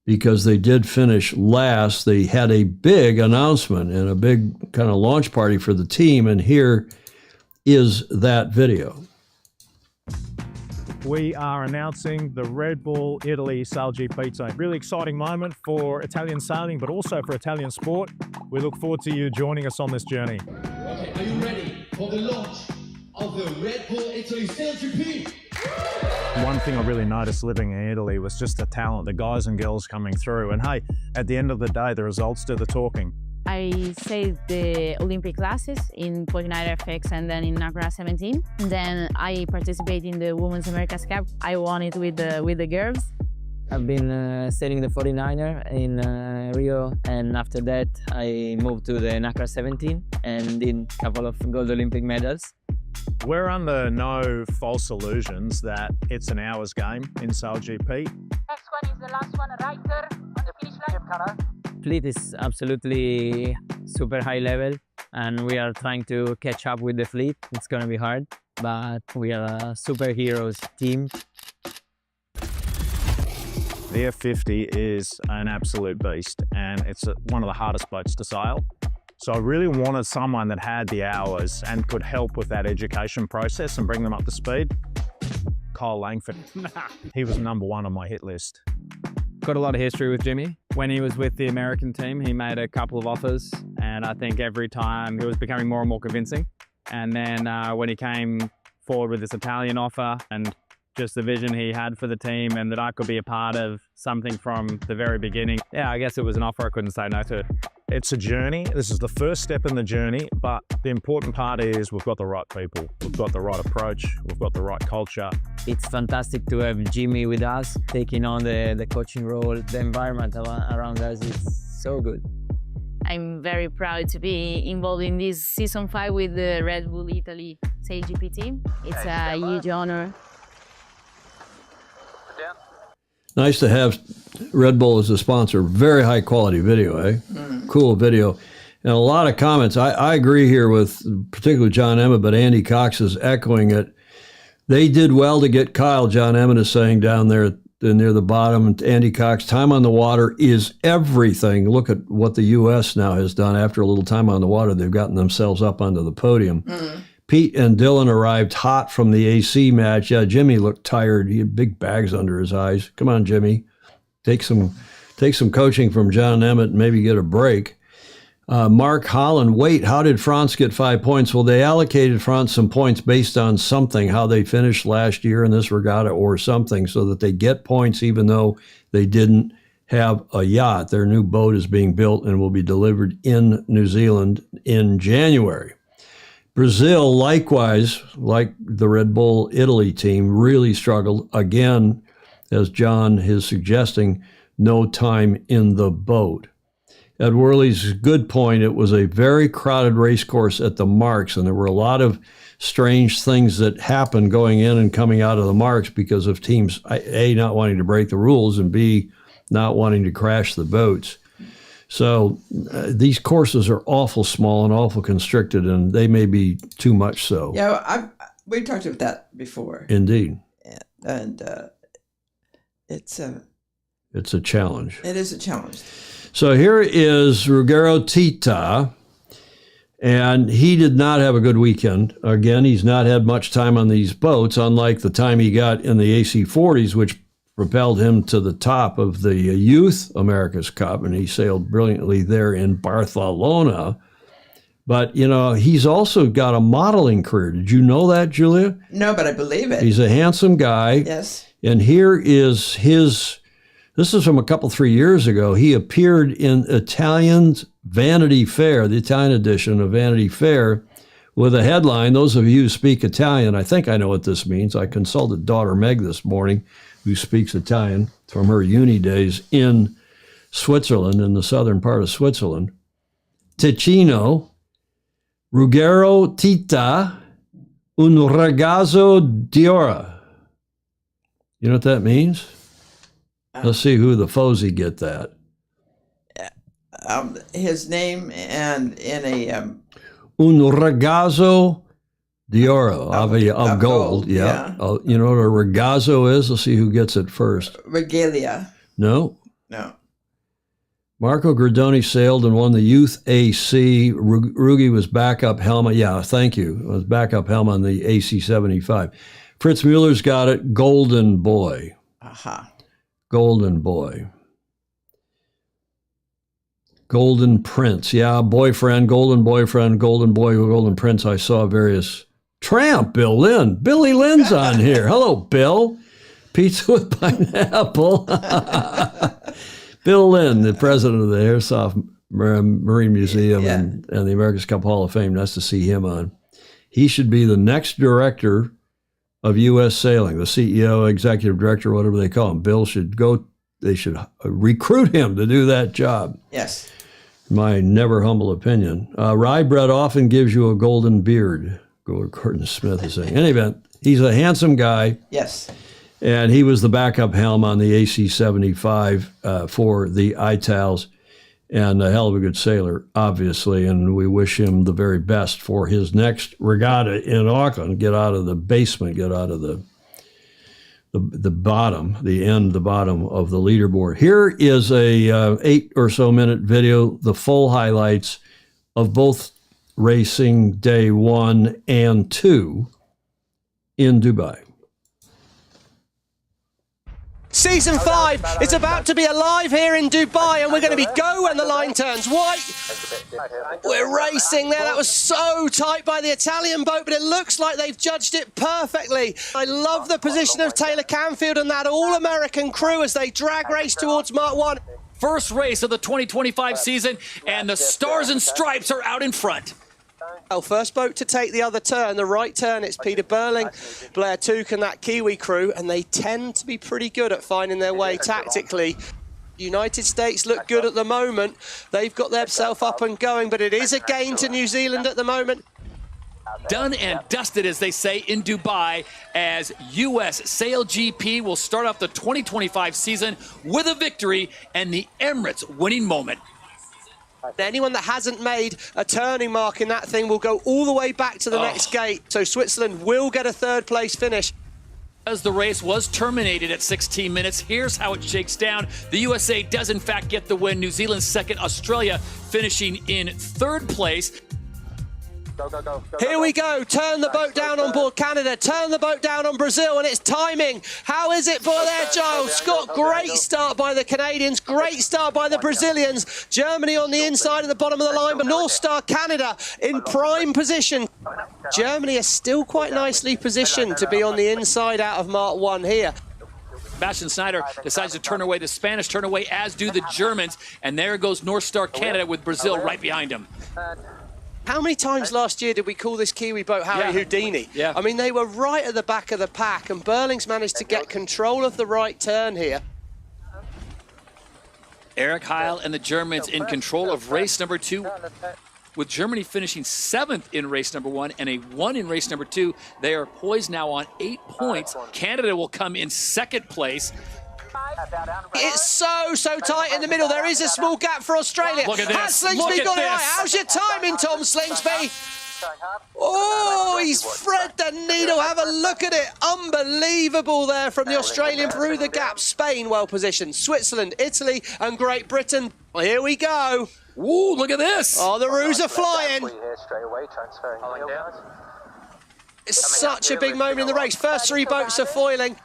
because they did finish last. They had a big announcement and a big kind of launch party for the team, and here is that video. We are announcing the Red Bull Italy Sail GP team. Really exciting moment for Italian sailing, but also for Italian sport. We look forward to you joining us on this journey. Okay, are you ready for the launch of the Red Bull Italy Sail GP? One thing I really noticed living in Italy was just the talent, the guys and girls coming through. And hey, at the end of the day, the results do the talking. I saved the Olympic classes in 49 FX and then in Nagra 17. And then I participate in the Women's America's Cup. I won it with the girls. I've been sailing the 49er in Rio, and after that I moved to the Nagra 17 and did a couple of gold Olympic medals. We're under no false illusions that it's an hours game in Sail GP. Next one is the last one right there on the finish line. Fleet is absolutely super high level, and we are trying to catch up with the fleet. It's going to be hard, but we are a superheroes team. The F50 is an absolute beast, and it's one of the hardest boats to sail. So I really wanted someone that had the hours and could help with that education process and bring them up to speed. Kyle Langford, he was #1 on my hit list. Got a lot of history with Jimmy. When he was with the American team, he made a couple of offers, and I think every time he was becoming more and more convincing. And then when he came forward with this Italian offer and just the vision he had for the team and that I could be a part of something from the very beginning, yeah, I guess it was an offer I couldn't say no to. It's a journey. This is the first step in the journey, but the important part is we've got the right people. We've got the right approach. We've got the right culture. It's fantastic to have Jimmy with us, taking on the coaching role. The environment around us is so good. I'm very proud to be involved in this season 5 with the Red Bull Italy SailGP team. It's a huge honor. Nice to have Red Bull as a sponsor. Very high quality video, eh? Cool video. And a lot of comments. I agree here with particularly John Emmett, but Andy Cox is echoing it. They did well to get Kyle, John Emmett is saying down there near the bottom. And Andy Cox, time on the water is everything. Look at what the U.S. now has done. After a little time on the water, they've gotten themselves up onto the podium. Pete and Dylan arrived hot from the AC match. Yeah, Jimmy looked tired. He had big bags under his eyes. Come on, Jimmy. Take some coaching from John Emmett and maybe get a break. Mark Holland, wait, how did France get 5 points? Well, they allocated France some points based on something, how they finished last year in this regatta or something, so that they get points even though they didn't have a yacht. Their new boat is being built and will be delivered in New Zealand in January. Brazil, likewise, like the Red Bull Italy team, really struggled. Again, as John is suggesting, no time in the boat. Ed Worley's good point. It was a very crowded race course at the marks, and there were a lot of strange things that happened going in and coming out of the marks because of teams, A, not wanting to break the rules, and B, not wanting to crash the boats. So these courses are awful small and awful constricted, and they may be too much so. Yeah, we talked about that before. Indeed. And it's a challenge. It is a challenge. So here is Ruggero Tita, and he did not have a good weekend. Again, he's not had much time on these boats, unlike the time he got in the AC40s, which propelled him to the top of the Youth America's Cup, and he sailed brilliantly there in Barcelona. But, you know, he's also got a modeling career. Did you know that, Julia? No, but I believe it. He's a handsome guy. Yes. And here is this is from a couple, 3 years ago. He appeared in Italian's Vanity Fair, the Italian edition of Vanity Fair, with a headline. Those of you who speak Italian, I think I know what this means. I consulted daughter Meg this morning, who speaks Italian from her uni days in Switzerland, in the southern part of Switzerland. Ticino, Ruggero Tita, un ragazzo d'oro. You know what that means? Let's see who the Fosy get that. His name and in a... un ragazzo d'oro, of gold. Yeah. You know what a ragazzo is? Let's see who gets it first. Regalia. No. No. Marco Gradoni sailed and won the Youth AC. Rugi was backup helmet. Yeah, thank you. Was backup helmet on the AC-75. Fritz Mueller's got it. Golden Boy. Aha. Golden Boy. Golden Prince. Yeah, boyfriend, golden boyfriend, golden boy, golden prince. I saw various. Tramp, Bill Lynn. Billy Lynn's on here. Hello, Bill. Pizza with pineapple. Bill Lynn, the president of the Airsoft Marine Museum and the America's Cup Hall of Fame. Nice to see him on. He should be the next director of U.S. Sailing, the CEO, executive director, whatever they call him. Bill should go, they should recruit him to do that job. Yes. My never humble opinion. Rye bread often gives you a golden beard, Gordon Smith is saying. In any event, he's a handsome guy. Yes. And he was the backup helm on the AC-75 for the Itals, and a hell of a good sailor, obviously, and we wish him the very best for his next regatta in Auckland. Get out of the basement, get out of the bottom, the bottom of the leaderboard. Here is a 8 or so minute video, the full highlights of both racing day 1 and 2 in Dubai. Season 5 is about to be alive here in Dubai, and we're going to be go when the line turns white. We're racing there. That was so tight by the Italian boat, but it looks like they've judged it perfectly. I love the position of Taylor Canfield and that all-American crew as they drag race towards Mark 1. First race of the 2025 season, and the Stars and Stripes are out in front. Well, first boat to take the other turn, the right turn, it's Peter Burling, Blair Tuke and that Kiwi crew, and they tend to be pretty good at finding their way tactically. United States look good at the moment. They've got themselves up and going, but it is a gain to New Zealand at the moment. Done and dusted, as they say, in Dubai, as U.S. Sail GP will start off the 2025 season with a victory and the Emirates winning moment. Anyone that hasn't made a turning mark in that thing will go all the way back to the next gate. So Switzerland will get a third place finish. As the race was terminated at 16 minutes, here's how it shakes down. The USA does in fact get the win. New Zealand second, Australia finishing in third place. Here we go. Turn the boat down on board Canada. Turn the boat down on Brazil, and it's timing. How is it for there, Giles? Scott, great start by the Canadians. Great start by the Brazilians. Germany on the inside at the bottom of the line, but North Star Canada in prime position. Germany are still quite nicely positioned to be on the inside out of Mark 1 here. Sebastian Snyder decides to turn away. The Spanish turn away, as do the Germans. And there goes North Star Canada with Brazil right behind him. How many times last year did we call this Kiwi boat Harry Houdini? Yeah. I mean, they were right at the back of the pack, and Burling's managed to get control of the right turn here. Eric Heil and the Germans in control of race number 2, with Germany finishing 7th in race number 1 and a 1 in race number 2. They are poised now on 8 points. Canada will come in second place. It's so tight in the middle. There is a small gap for Australia. Look at this. Has Slingsby got it right? How's your timing, Tom Slingsby? Oh, he's thread the needle. Have a look at it. Unbelievable there from the Australian through the gap. Spain well positioned. Switzerland, Italy and Great Britain. Well, here we go. Ooh, look at this. Oh, the roos are flying. It's such a big moment in the race. First 3 boats are foiling.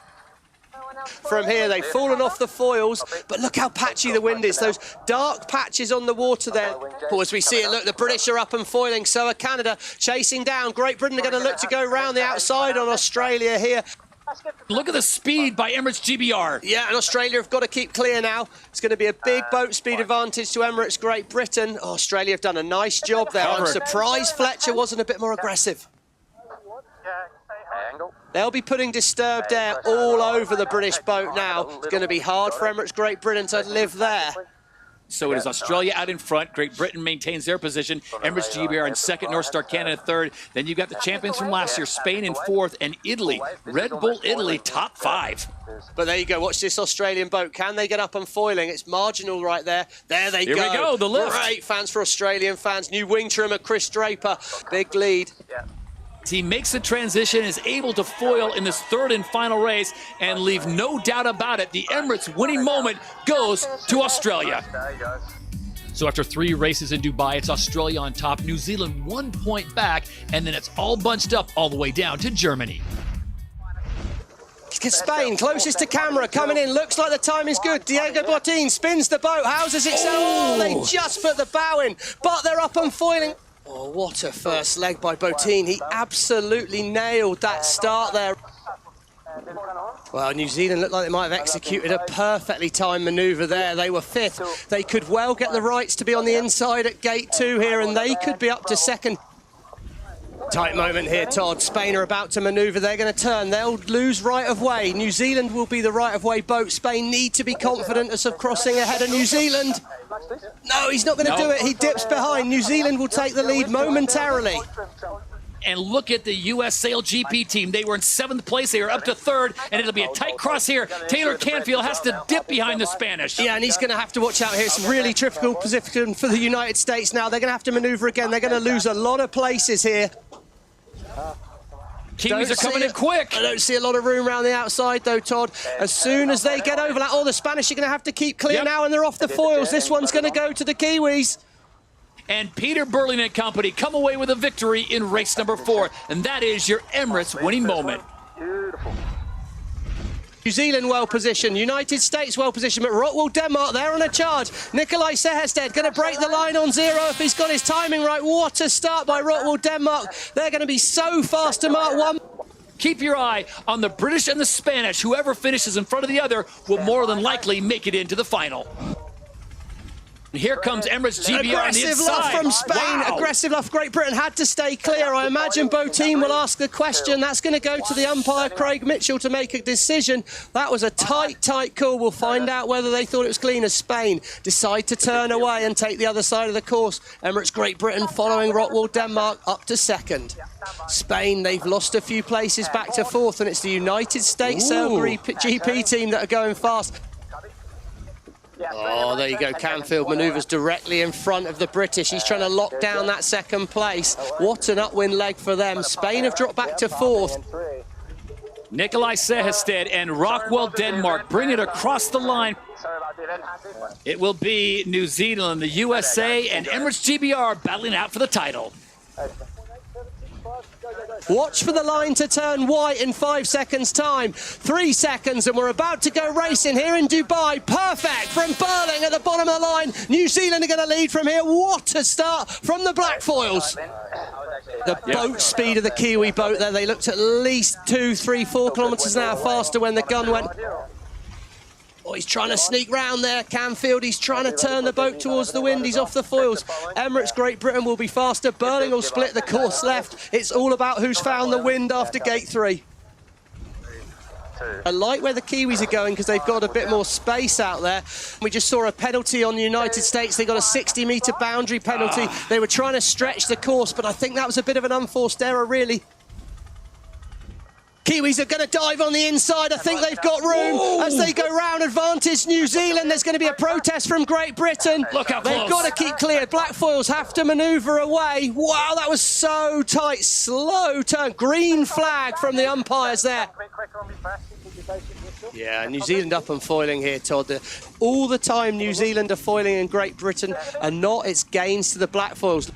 From here, they've fallen off the foils, but look how patchy the wind is. Those dark patches on the water there. But as we see it, look, the British are up and foiling, so are Canada chasing down. Great Britain are going to look to go round the outside on Australia here. Look at the speed by Emirates GBR. Yeah, and Australia have got to keep clear now. It's going to be a big boat speed advantage to Emirates Great Britain. Oh, Australia have done a nice job there. I'm surprised Fletcher wasn't a bit more aggressive. They'll be putting disturbed air all over the British boat now. It's going to be hard for Emirates Great Britain to live there. So it is Australia out in front. Great Britain maintains their position. Emirates GBR in second, North Star Canada third. Then you've got the champions from last year, Spain in fourth, and Italy. Red Bull Italy, top 5. But there you go. Watch this Australian boat. Can they get up and foiling? It's marginal right there. There they go. Here we go, the lift. Great fans for Australian fans. New wing trimmer, Chris Draper. Big lead. He makes the transition, is able to foil in this third and final race, and leave no doubt about it, the Emirates winning moment goes to Australia. So after 3 races in Dubai, it's Australia on top, New Zealand 1 point back, and then it's all bunched up all the way down to Germany. Spain, closest to camera, coming in. Looks like the time is good. Diego Botín spins the boat. Houses it. Oh, they just put the bow in, but they're up and foiling. Oh, what a first leg by Botín. He absolutely nailed that start there. Well, New Zealand looked like they might have executed a perfectly timed manoeuvre there. They were 5th. They could well get the rights to be on the inside at gate 2 here, and they could be up to 2nd. Tight moment here, Todd. Spain are about to manoeuvre. They're going to turn. They'll lose right of way. New Zealand will be the right of way boat. Spain need to be confident as of crossing ahead of New Zealand. No, he's not going to do it. He dips behind. New Zealand will take the lead momentarily. And look at the U.S. Sail GP team. They were in 7th place. They are up to 3rd, and it'll be a tight cross here. Taylor Canfield has to dip behind the Spanish. Yeah, and he's going to have to watch out here. It's a really difficult position for the United States now. They're going to have to manoeuvre again. They're going to lose a lot of places here. Kiwis are coming in quick. I don't see a lot of room around the outside, though, Todd. As soon as they get over that, the Spanish are going to have to keep clear now, and they're off the foils. This one's going to go to the Kiwis. And Peter Burling and company come away with a victory in race number 4, and that is your Emirates winning moment. New Zealand well positioned, United States well positioned, but Rockwell Denmark, they're on a charge. Nikolai Seherstedt going to break the line on 0 if he's got his timing right. What a start by Rockwell Denmark. They're going to be so fast to Mark 1. Keep your eye on the British and the Spanish. Whoever finishes in front of the other will more than likely make it into the final. Here comes Emirates GBR on the Aggressive inside. love from Spain. Wow. Aggressive love. Great Britain had to stay clear. I imagine Bo Team will ask the question. That's going to go to the umpire, Craig Mitchell, to make a decision. That was a tight call. We'll find out whether they thought it was clean as Spain decide to turn away and take the other side of the course. Emirates Great Britain following Rockwell Denmark up to second. Spain, they've lost a few places back to fourth, and it's the United States GP team that are going fast. Oh, there you go. Canfield manoeuvres directly in front of the British. He's trying to lock down that second place. What an upwind leg for them. Spain have dropped back to fourth. Nikolai Sehested and Rockwell Denmark bring it across the line. It will be New Zealand, the USA, and Emirates GBR battling out for the title. Watch for the line to turn white in 5 seconds' time. 3 seconds, and we're about to go racing here in Dubai. Perfect from Burling at the bottom of the line. New Zealand are going to lead from here. What a start from the Black Foils. The boat speed of the Kiwi boat there. They looked at least 2, 3, 4 kilometres an hour faster when the gun went. Oh, he's trying to sneak round there, Canfield. He's trying to turn the boat towards the wind. He's off the foils. Emirates Great Britain will be faster. Burling will split the course left. It's all about who's found the wind after gate 3. I like where the Kiwis are going because they've got a bit more space out there. We just saw a penalty on the United States. They got a 60-metre boundary penalty. They were trying to stretch the course, but I think that was a bit of an unforced error, really. Kiwis are going to dive on the inside. I think they've got room as they go round. Advantage New Zealand. There's going to be a protest from Great Britain. Look how They've close. got to keep clear. Black Foils have to manoeuvre away. Wow, that was so tight. Slow turn. Green flag from the umpires there. Yeah, New Zealand up and foiling here, Todd. All the time New Zealand are foiling in Great Britain and not its gains to the Black Foils.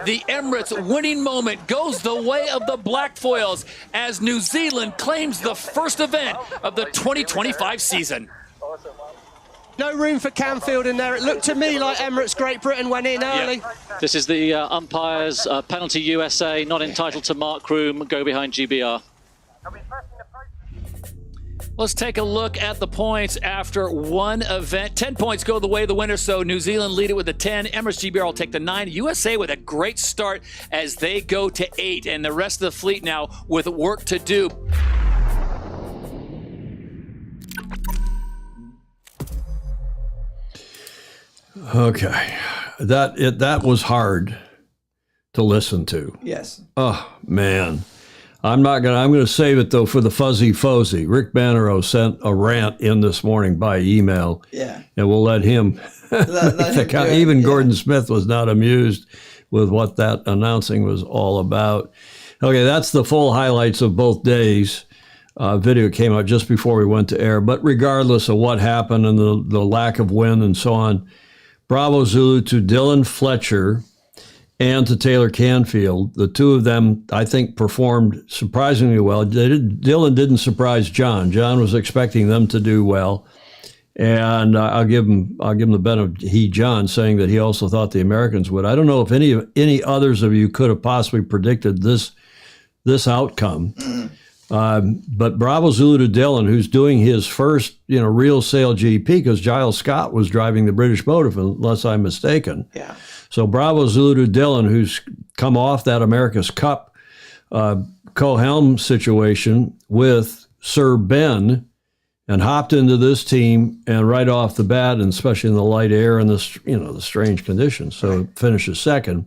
The Emirates winning moment goes the way of the Black Foils as New Zealand claims the first event of the 2025 season. No room for Canfield in there. It looked to me like Emirates Great Britain went in early. This is the umpires, penalty USA, not entitled to mark room, go behind GBR. Let's take a look at the points after one event. 10 points go the way of the winner, so New Zealand lead it with a 10. Emirates GBR will take the 9. USA with a great start as they go to 8, and the rest of the fleet now with work to do. Okay, that was hard to listen to. Yes. Oh man, I'm gonna save it though for the fuzzy fozzy. Rick Bannerow sent a rant in this morning by email. Yeah. And we'll let him. Let him do it, even Gordon Smith was not amused with what that announcing was all about. Okay, that's the full highlights of both days. Video came out just before we went to air. But regardless of what happened and the lack of wind and so on, bravo Zulu to Dylan Fletcher and to Taylor Canfield. The two of them, I think, performed surprisingly well. Dylan didn't surprise John. John was expecting them to do well. And I'll give him the benefit of John, saying that he also thought the Americans would. I don't know if any others of you could have possibly predicted this outcome. But bravo Zulu to Dylan, who's doing his first, real sail GP, because Giles Scott was driving the British boat, unless I'm mistaken. Yeah. So bravo Zulu to Dylan, who's come off that America's Cup co-helm situation with Sir Ben, and hopped into this team, and right off the bat, and especially in the light air and the strange conditions, so finishes second.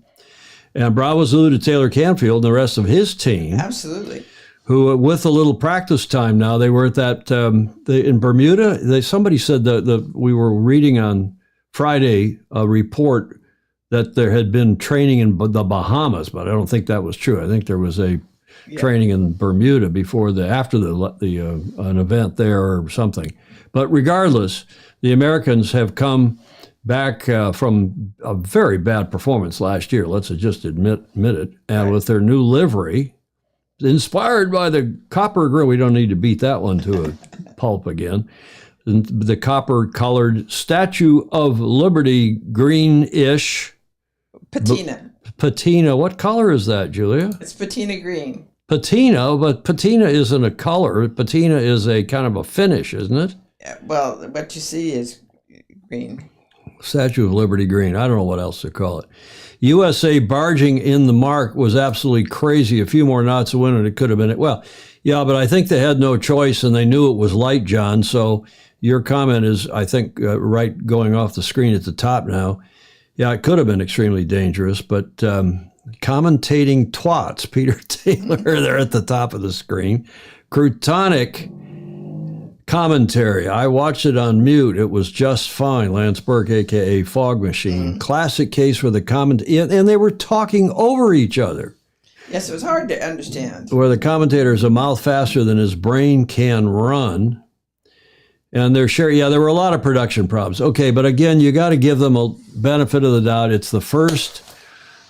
And bravo Zulu to Taylor Canfield and the rest of his team. Absolutely. Who, with a little practice time now, they were at that in Bermuda. Somebody said that we were reading on Friday a report that there had been training in the Bahamas, but I don't think that was true. I think there was a training in Bermuda after an event there or something. But regardless, the Americans have come back from a very bad performance last year. Let's just admit it. And with their new livery, inspired by the copper grill, we don't need to beat that one to a pulp again. The copper-colored Statue of Liberty, greenish. Patina. Patina. What color is that, Julia? It's patina green. Patina, but patina isn't a color. Patina is a kind of a finish, isn't it? Yeah, well, what you see is Green. Statue of Liberty Green. I don't know what else to call it. USA barging in the mark was absolutely crazy. A few more knots of wind and it could have been it. Well, yeah, but I think they had no choice and they knew it was light, John. So your comment is, I think, right going off the screen at the top now. Yeah, it could have been extremely dangerous, but commentating twats, Peter Taylor, there at the top of the screen. Croutonic commentary. I watched it on mute. It was just fine. Lance Burke, a.k.a. Fog Machine. Classic case where the and they were talking over each other. Yes, it was hard to understand. Where the commentator is a mouth faster than his brain can run. And they're sharing, yeah, there were a lot of production problems. Okay, but again, you got to give them a benefit of the doubt. It's the first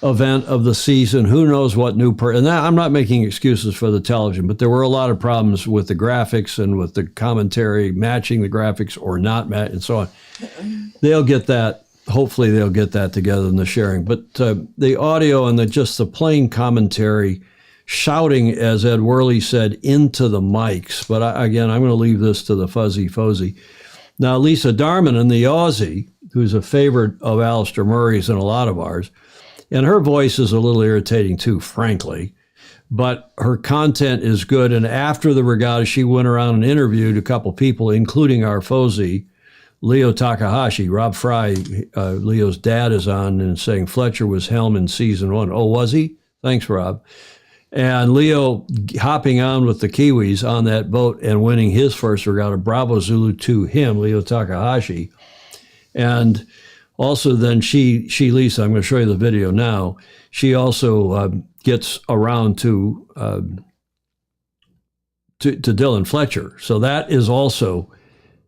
event of the season. Who knows what new and I'm not making excuses for the television, but there were a lot of problems with the graphics and with the commentary matching the graphics or not and so on. They'll get that. Hopefully they'll get that together in the sharing. But the audio and just the plain commentary, shouting, as Ed Worley said, into the mics. But again, I'm going to leave this to the fuzzy fuzzy. Now, Lisa Darmanin, the Aussie, who's a favorite of Alistair Murray's and a lot of ours, and her voice is a little irritating too, frankly, but her content is good. And after the regatta, she went around and interviewed a couple people, including our Fozy, Leo Takahashi. Rob Fry, Leo's dad, is on and saying Fletcher was helm in season 1. Oh, was he? Thanks, Rob. And Leo hopping on with the Kiwis on that boat and winning his first regatta. Bravo Zulu to him, Leo Takahashi. And also then Lisa, I'm going to show you the video now. She also gets around to Dylan Fletcher. So that is also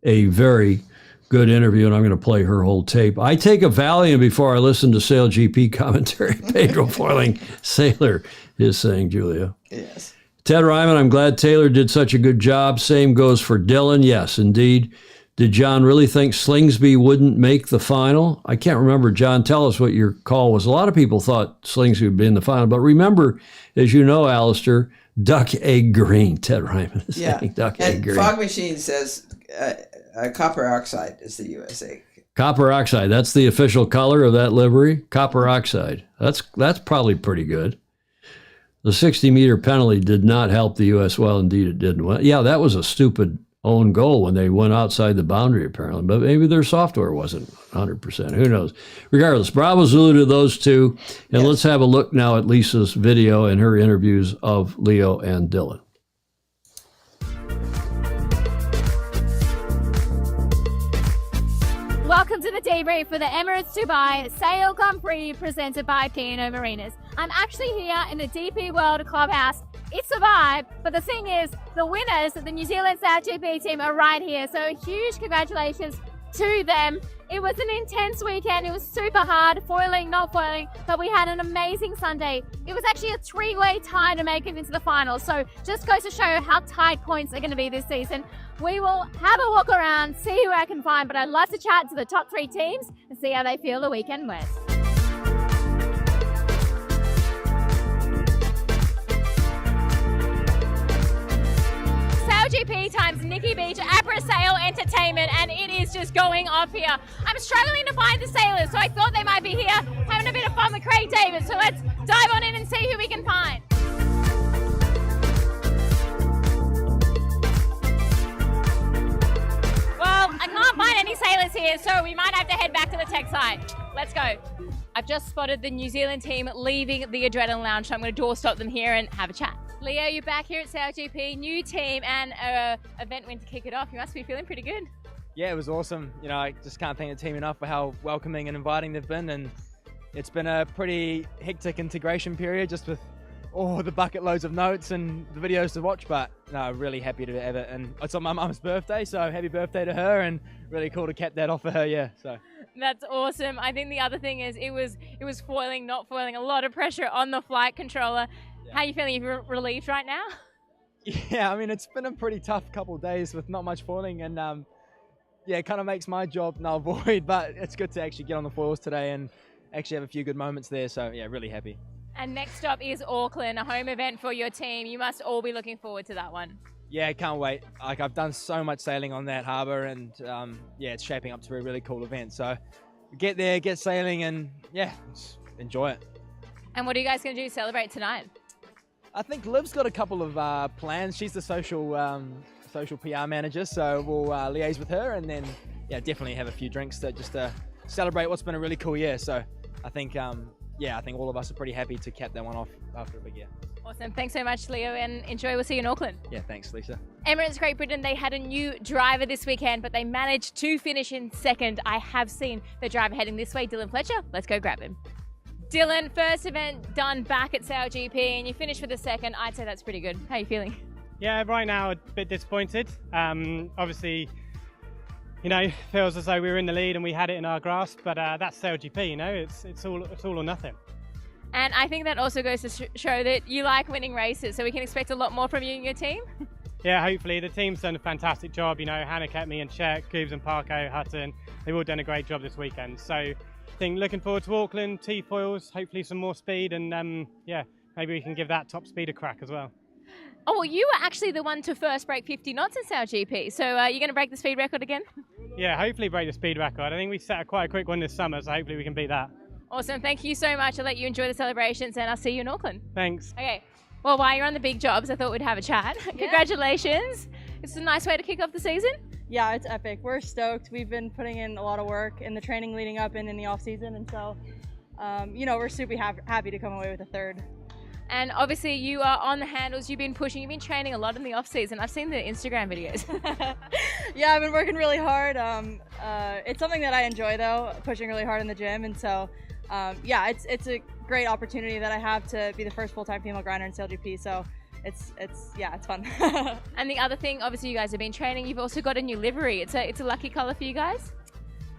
a very good interview, and I'm going to play her whole tape. I take a Valium before I listen to Sail GP commentary. Pedro Foiling Sailor is saying, Julia. Yes. Ted Ryman, I'm glad Taylor did such a good job. Same goes for Dylan. Yes, indeed. Did John really think Slingsby wouldn't make the final? I can't remember. John, tell us what your call was. A lot of people thought Slingsby would be in the final. But remember, as you know, Alistair, duck, egg, green. Ted Ryman is saying duck, egg, green. Fog Machine says copper oxide is the USA. Copper oxide. That's the official color of that livery. Copper oxide. That's probably pretty good. The 60-meter penalty did not help the U.S. Well, indeed, it didn't. Well, yeah, that was a stupid own goal when they went outside the boundary, apparently. But maybe their software wasn't 100%. Who knows? Regardless, bravo Zulu to those two. And let's have a look now at Lisa's video and her interviews of Leo and Dylan. Welcome to the debrief for the Emirates Dubai Sail Grand Prix presented by P&O Marinas. I'm actually here in the DP World Clubhouse. It's a vibe, but the thing is, the winners of the New Zealand South GP team are right here, so huge congratulations to them. It was an intense weekend. It was super hard, foiling, not foiling, but we had an amazing Sunday. It was actually a three-way tie to make it into the finals, so just goes to show how tight points are going to be this season. We will have a walk around, see who I can find, but I'd love to chat to the top three teams and see how they feel the weekend went. GP times Nikki Beach, Abra Sail Entertainment, and it is just going off here. I'm struggling to find the sailors, so I thought they might be here having a bit of fun with Craig Davis. So let's dive on in and see who we can find. Well, I can't find any sailors here, so we might have to head back to the tech side. Let's go. I've just spotted the New Zealand team leaving the Adrenaline Lounge, so I'm going to doorstop them here and have a chat. Leo, you're back here at Sail GP, new team and event win to kick it off. You must be feeling pretty good. Yeah, it was awesome. You know, I just can't thank the team enough for how welcoming and inviting they've been, and it's been a pretty hectic integration period just with all the bucket loads of notes and the videos to watch, but no, really happy to have it. And it's on my mum's birthday, so happy birthday to her, and really cool to cap that off for her, yeah. So that's awesome. I think the other thing is it was foiling, not foiling, a lot of pressure on the flight controller. Yeah. How are you feeling? Are you relieved right now? Yeah, I mean, it's been a pretty tough couple of days with not much foiling, and yeah, it kind of makes my job null void, but it's good to actually get on the foils today and actually have a few good moments there, so yeah, really happy. And next up is Auckland, a home event for your team. You must all be looking forward to that one. Yeah, can't wait. Like, I've done so much sailing on that harbour, and yeah, it's shaping up to be a really cool event. So get there, get sailing, and yeah, just enjoy it. And what are you guys going to do to celebrate tonight? I think Liv's got a couple of plans. She's the social PR manager, so we'll liaise with her, and then yeah, definitely have a few drinks to just celebrate what's been a really cool year. So I think yeah, I think all of us are pretty happy to cap that one off after a big year. Awesome. Thanks so much, Leo, and enjoy. We'll see you in Auckland. Yeah, thanks, Lisa. Emirates Great Britain, they had a new driver this weekend, but they managed to finish in second. I have seen the driver heading this way, Dylan Fletcher. Let's go grab him. Dylan, first event done back at Sail GP, and you finished for the second. I'd say that's pretty good. How are you feeling? Yeah, right now a bit disappointed. Obviously, you know, feels as though we were in the lead and we had it in our grasp, but that's Sail GP, you know, it's all or nothing. And I think that also goes to show that you like winning races, so we can expect a lot more from you and your team. Yeah, hopefully. The team's done a fantastic job. You know, Hannah kept me in check, Coobs and Parko, Hutton, they've all done a great job this weekend. So I think looking forward to Auckland, T-foils, hopefully some more speed, and yeah, maybe we can give that top speed a crack as well. Oh, well, you were actually the one to first break 50 knots in Sail GP, so you're going to break the speed record again? Yeah, hopefully break the speed record. I think we set quite a quick one this summer, so hopefully we can beat that. Awesome. Thank you so much. I'll let you enjoy the celebrations, and I'll see you in Auckland. Thanks. Okay. Well, while you're on the big jobs, I thought we'd have a chat. Yeah. Congratulations. It's a nice way to kick off the season. Yeah, it's epic. We're stoked. We've been putting in a lot of work in the training leading up and in the off season, and so, you know, we're super happy to come away with a third. And obviously you are on the handles, you've been pushing, you've been training a lot in the off season. I've seen the Instagram videos. Yeah, I've been working really hard. It's something that I enjoy though, pushing really hard in the gym, and so yeah, it's a great opportunity that I have to be the first full-time female grinder in Sail GP, so it's fun. And the other thing, obviously you guys have been training, you've also got a new livery. It's a lucky color for you guys?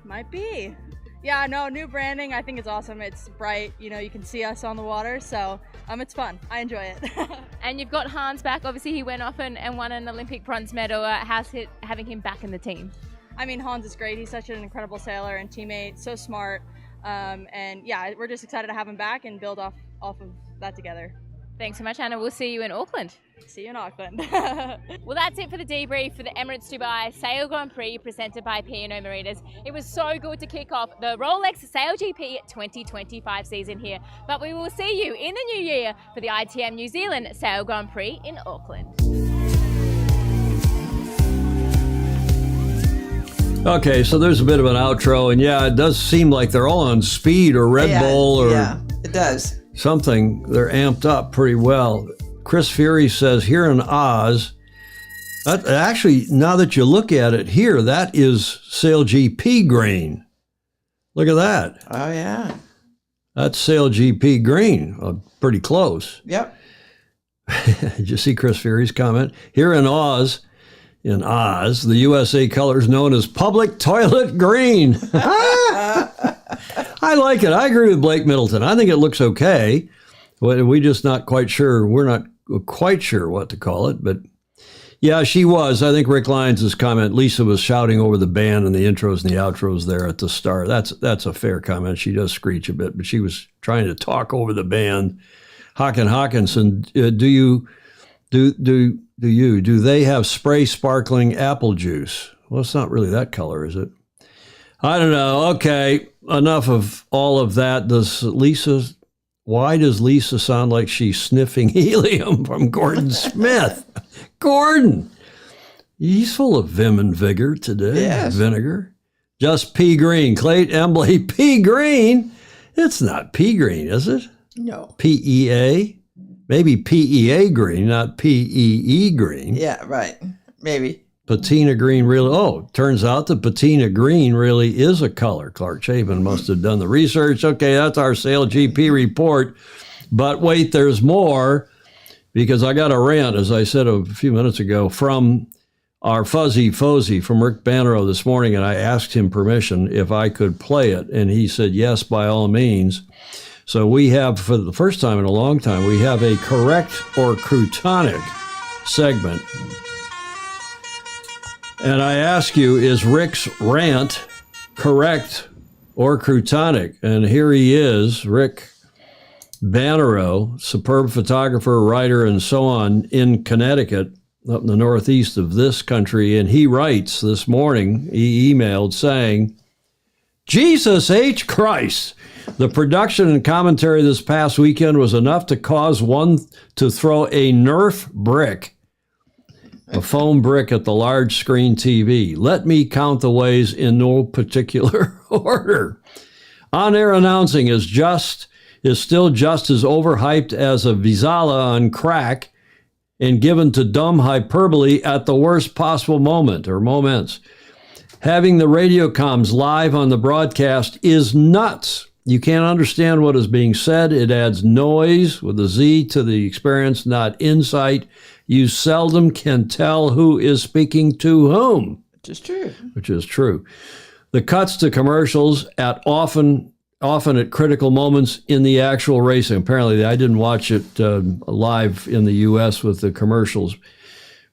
Might be. Yeah, no, new branding. I think it's awesome. It's bright. You know, you can see us on the water, so it's fun. I enjoy it. And you've got Hans back. Obviously, he went off and won an Olympic bronze medal. How's it having him back in the team? I mean, Hans is great. He's such an incredible sailor and teammate. So smart. And yeah, we're just excited to have him back and build off of that together. Thanks so much, Anna. We'll see you in Auckland. See you in Auckland. Well, that's it for the debrief for the Emirates Dubai Sail Grand Prix presented by P&O Marinas. It was so good to kick off the Rolex Sail GP 2025 season here. But we will see you in the new year for the ITM New Zealand Sail Grand Prix in Auckland. Okay, so there's a bit of an outro, and yeah, it does seem like they're all on speed or Red Bull or it does. Something. They're amped up pretty well. Chris Fury says here in Oz, actually, now that you look at it here, that is Sail GP green. Look at that. Oh, yeah. That's Sail GP green. Pretty close. Yep. Did you see Chris Fury's comment? Here in Oz, the USA color is known as public toilet green. I like it. I agree with Blake Middleton. I think it looks okay. We're just not quite sure. We're not quite sure what to call it, but yeah, she was. I think Rick Lyons' comment, Lisa was shouting over the band and the intros and the outros there at the start. That's a fair comment. She does screech a bit, but she was trying to talk over the band. Hawkinson, do they have spray sparkling apple juice? Well, it's not really that color, is it? I don't know. Okay, enough of all of that. Why does Lisa sound like she's sniffing helium from Gordon Smith? Gordon, he's full of vim and vigor today. Yes. Vinegar. Just pea green. Clayton Embley, pea green? It's not pea green, is it? No. PEA? Maybe PEA green, not PEE green. Yeah, right. Maybe. Patina green really, turns out that patina green really is a color. Clark Chapin must have done the research. Okay, that's our Sail GP report. But wait, there's more, because I got a rant, as I said a few minutes ago, from our Fuzzy Fozzy from Rick Bannerow this morning, and I asked him permission if I could play it, and he said yes, by all means. So we have, for the first time in a long time, we have a correct or croutonic segment. And I ask you, is Rick's rant correct or croutonic? And here he is, Rick Bannerow, superb photographer, writer, and so on in Connecticut. up in the northeast of this country, and he writes this morning, he emailed saying, Jesus H. Christ, the production and commentary this past weekend was enough to cause one to throw a Nerf brick, a foam brick at the large screen TV. Let me count the ways in no particular order. On-air announcing is still just as overhyped as a Vizsla on crack and given to dumb hyperbole at the worst possible moment or moments. Having the radio comms live on the broadcast is nuts. You can't understand what is being said. It adds noise with a Z to the experience, not insight. You seldom can tell who is speaking to whom. Which is true. The cuts to commercials at often at critical moments in the actual racing. Apparently, I didn't watch it live in the U.S. with the commercials.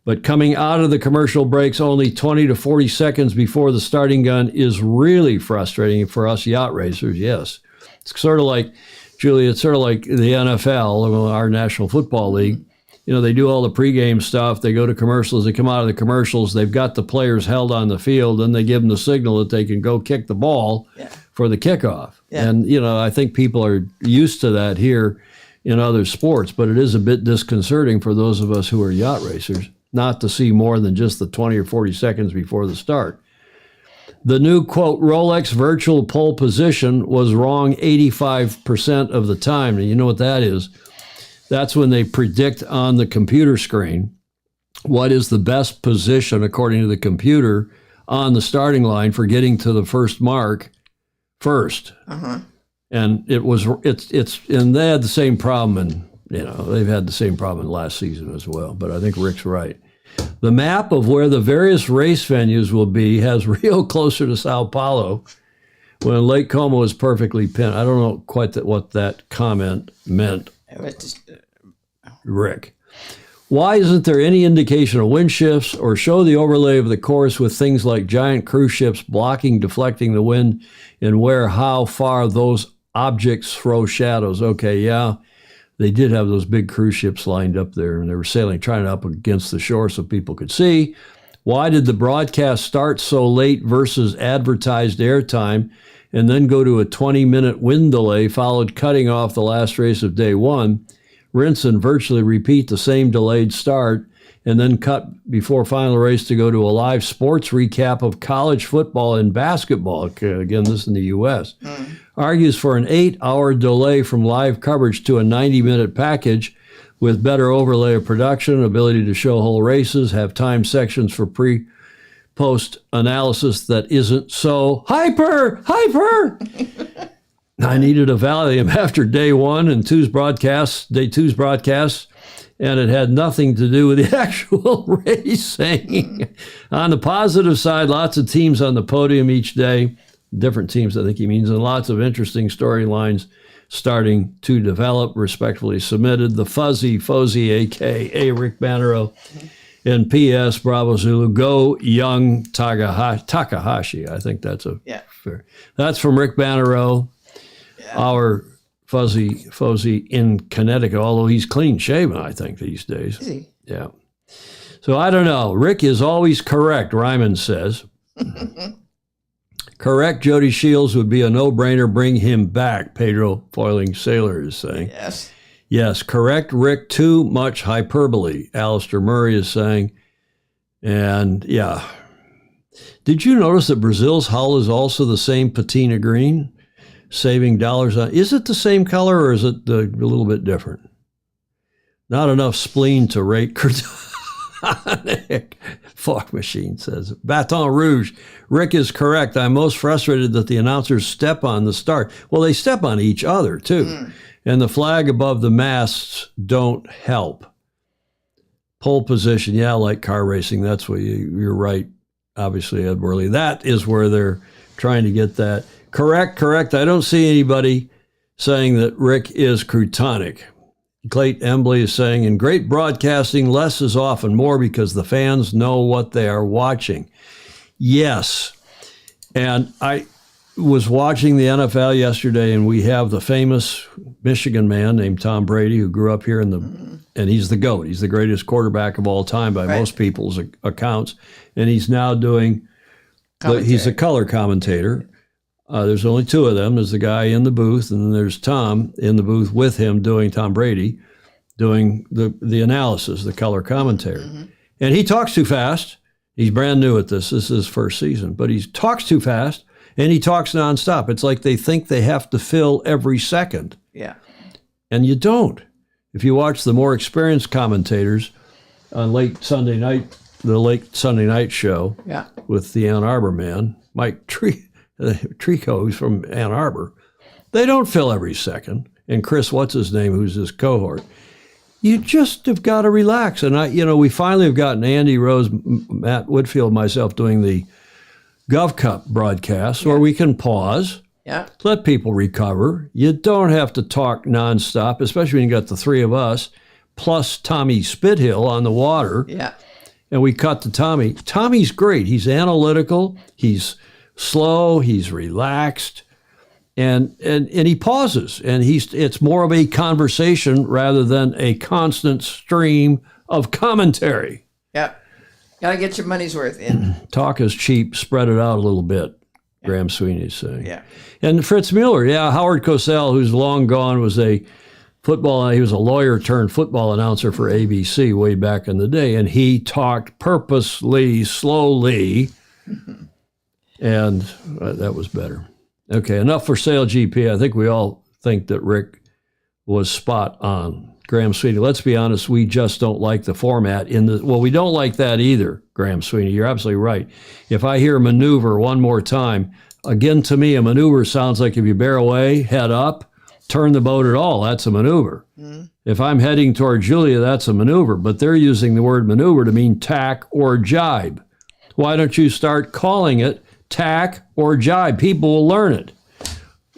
But coming out of the commercial breaks only 20 to 40 seconds before the starting gun is really frustrating for us yacht racers, yes. It's sort of like, Julia, it's sort of like the NFL, our National Football League. You know, they do all the pregame stuff. They go to commercials. They come out of the commercials. They've got the players held on the field, and they give them the signal that they can go kick the ball for the kickoff. Yeah. And, you know, I think people are used to that here in other sports, but it is a bit disconcerting for those of us who are yacht racers not to see more than just the 20 or 40 seconds before the start. The new, quote, Rolex virtual pole position was wrong 85% of the time. And you know what that is? That's when they predict on the computer screen what is the best position, according to the computer, on the starting line for getting to the first mark first. And and they had the same problem, and they've had the same problem last season as well. But I think Rick's right. The map of where the various race venues will be has Rio closer to Sao Paulo, when Lake Como is perfectly pinned. I don't know quite what that comment meant, Rick. Why isn't there any indication of wind shifts or show the overlay of the course with things like giant cruise ships blocking, deflecting the wind, and how far those objects throw shadows? Okay, yeah. They did have those big cruise ships lined up there, and they were trying up against the shore so people could see. Why did the broadcast start so late versus advertised airtime and then go to a 20-minute wind delay, followed cutting off the last race of day one, rinse and virtually repeat the same delayed start, and then cut before final race to go to a live sports recap of college football and basketball? Again, this in the U.S. Argues for an 8-hour delay from live coverage to a 90-minute package with better overlay of production, ability to show whole races, have time sections for pre-post analysis that isn't so hyper. I needed a Valium after day two's broadcasts, and it had nothing to do with the actual racing. On the positive side, lots of teams on the podium each day, different teams, I think he means, and lots of interesting storylines starting to develop, respectfully submitted. The Fuzzy, a.k.a. Rick Bannerow, and P.S. Bravo Zulu, go young Takahashi. I think that's fair. That's from Rick Bannerow, our Fuzzy in Connecticut, although he's clean shaven, I think, these days. Is he? Yeah. So I don't know. Rick is always correct, Ryman says. Correct, Jody Shields would be a no-brainer. Bring him back, Pedro Foiling Sailor is saying. Yes. Yes, correct, Rick. Too much hyperbole, Alistair Murray is saying. And, yeah. Did you notice that Brazil's hull is also the same patina green? Saving dollars on. Is it the same color or is it a little bit different? Not enough spleen to rate Cardonic. Fog Machine says. Baton Rouge. Rick is correct. I'm most frustrated that the announcers step on the start. Well, they step on each other too. And the flag above the masts don't help. Pole position. Yeah, like car racing. That's what you're right. Obviously, Ed Worley. That is where they're trying to get that. Correct. I don't see anybody saying that Rick is croutonic. Clayton Embley is saying, in great broadcasting, less is often more because the fans know what they are watching. Yes. And I was watching the NFL yesterday, and we have the famous Michigan man named Tom Brady, who grew up here in the and he's the GOAT. He's the greatest quarterback of all time by most people's accounts. And he's now doing, he's a color commentator. There's only two of them. There's the guy in the booth, and then there's Tom in the booth with him doing Tom Brady, doing the analysis, the color commentator. And he talks too fast. He's brand new at this. This is his first season. But he talks too fast, and he talks nonstop. It's like they think they have to fill every second. Yeah. And you don't. If you watch the more experienced commentators on the late Sunday night show with the Ann Arbor man, Mike Trico, who's from Ann Arbor, they don't fill every second. And Chris, what's his name, who's his cohort. You just have got to relax. And we finally have gotten Andy Rose, Matt Woodfield, myself doing the Gov Cup broadcast where we can pause. Yeah. Let people recover. You don't have to talk nonstop, especially when you got the three of us, plus Tommy Spithill on the water. Yeah. And we cut to Tommy. Tommy's great. He's analytical. He's slow. He's relaxed. And he pauses. And it's more of a conversation rather than a constant stream of commentary. Yeah. Got to get your money's worth in. Talk is cheap. Spread it out a little bit. Graham Sweeney's saying. Yeah. And Fritz Mueller, Howard Cosell, who's long gone, he was a lawyer turned football announcer for ABC way back in the day, and he talked purposely, slowly, and that was better. Okay, enough for Sale GP. I think we all think that Rick was spot on. Graham Sweeney, let's be honest, we just don't like the format we don't like that either, Graham Sweeney. You're absolutely right. If I hear maneuver one more time, again, to me, a maneuver sounds like if you bear away, head up, turn the boat at all, that's a maneuver. If I'm heading toward Julia, that's a maneuver, but they're using the word maneuver to mean tack or jibe. Why don't you start calling it tack or jibe? People will learn it.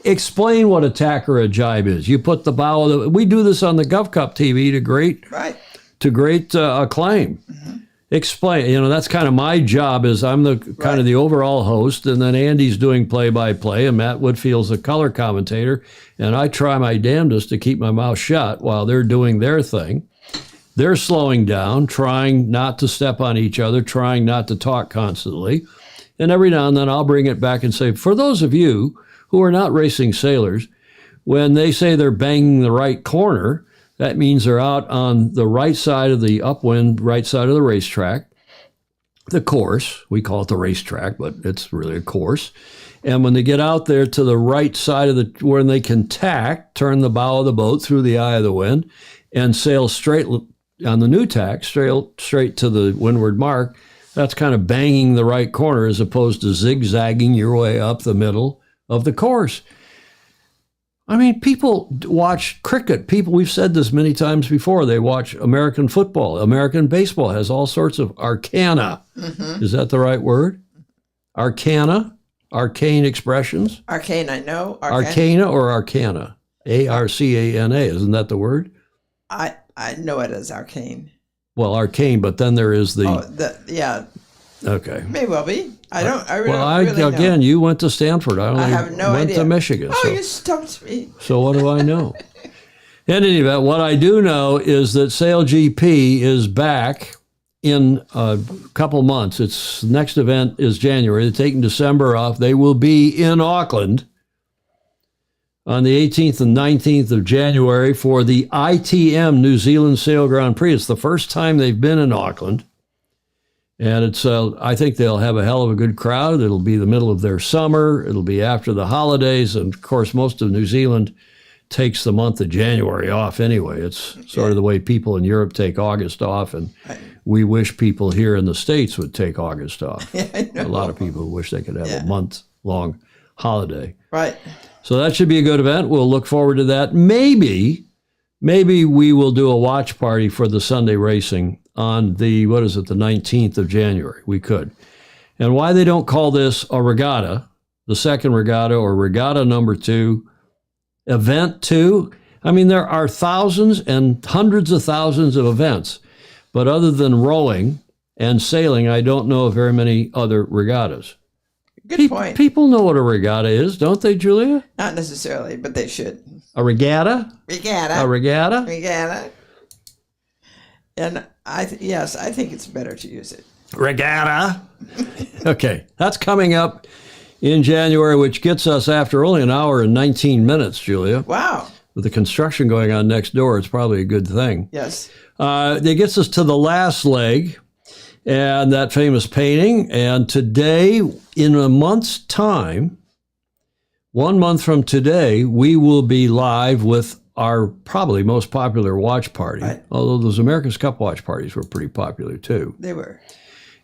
Explain what a tack or a jibe is. You put the bow of we do this on the Gov Cup TV to great acclaim. Explain, that's kind of my job is I'm the kind of the overall host, and then Andy's doing play-by-play, and Matt Woodfield's the color commentator, and I try my damnedest to keep my mouth shut while they're doing their thing. They're slowing down, trying not to step on each other, trying not to talk constantly, and every now and then I'll bring it back and say, for those of you who are not racing sailors, when they say they're banging the right corner, that means they're out on the right side of the upwind, right side of the racetrack, the course. We call it the racetrack, but it's really a course. And when they get out there to the right side of where they can tack, turn the bow of the boat through the eye of the wind and sail straight on the new tack, straight to the windward mark, that's kind of banging the right corner as opposed to zigzagging your way up the middle of the course. I mean, people watch cricket. We've said this many times before, they watch American football. American baseball has all sorts of arcana. Is that the right word? Arcana? Arcane expressions? Arcane, I know. Arcana or arcana? Arcana, isn't that the word? I know it as arcane. Well, arcane, but then there is yeah. Okay. May well be. I really again, you went to Stanford. I have no went idea. to Michigan. Oh, you stumped me. So what do I know? In any event, what I do know is that Sail GP is back in a couple months. Its next event is January. They're taking December off. They will be in Auckland on the 18th and 19th of January for the ITM New Zealand Sail Grand Prix. It's the first time they've been in Auckland. And it's, I think they'll have a hell of a good crowd. It'll be the middle of their summer. It'll be after the holidays. And of course, most of New Zealand takes the month of January off anyway. It's sort of the way people in Europe take August off. And we wish people here in the States would take August off. A lot of people wish they could have a month-long holiday. Right. So that should be a good event. We'll look forward to that. Maybe we will do a watch party for the Sunday racing on the 19th of January. We could. And why they don't call this a regatta, the second regatta or regatta number 2, event 2. I mean, there are thousands and hundreds of thousands of events. But other than rowing and sailing, I don't know of very many other regattas. Good point. People know what a regatta is, don't they, Julia? Not necessarily, but they should. A regatta? Regatta. A regatta? Regatta. And yes, I think it's better to use it. Regatta. Okay, that's coming up in January, which gets us after only an hour and 19 minutes, Julia. Wow. With the construction going on next door, it's probably a good thing. Yes. It gets us to the last leg and that famous painting. And today, in a month's time, 1 month from today, we will be live with our probably most popular watch party. Right. Although those America's Cup watch parties were pretty popular too. They were.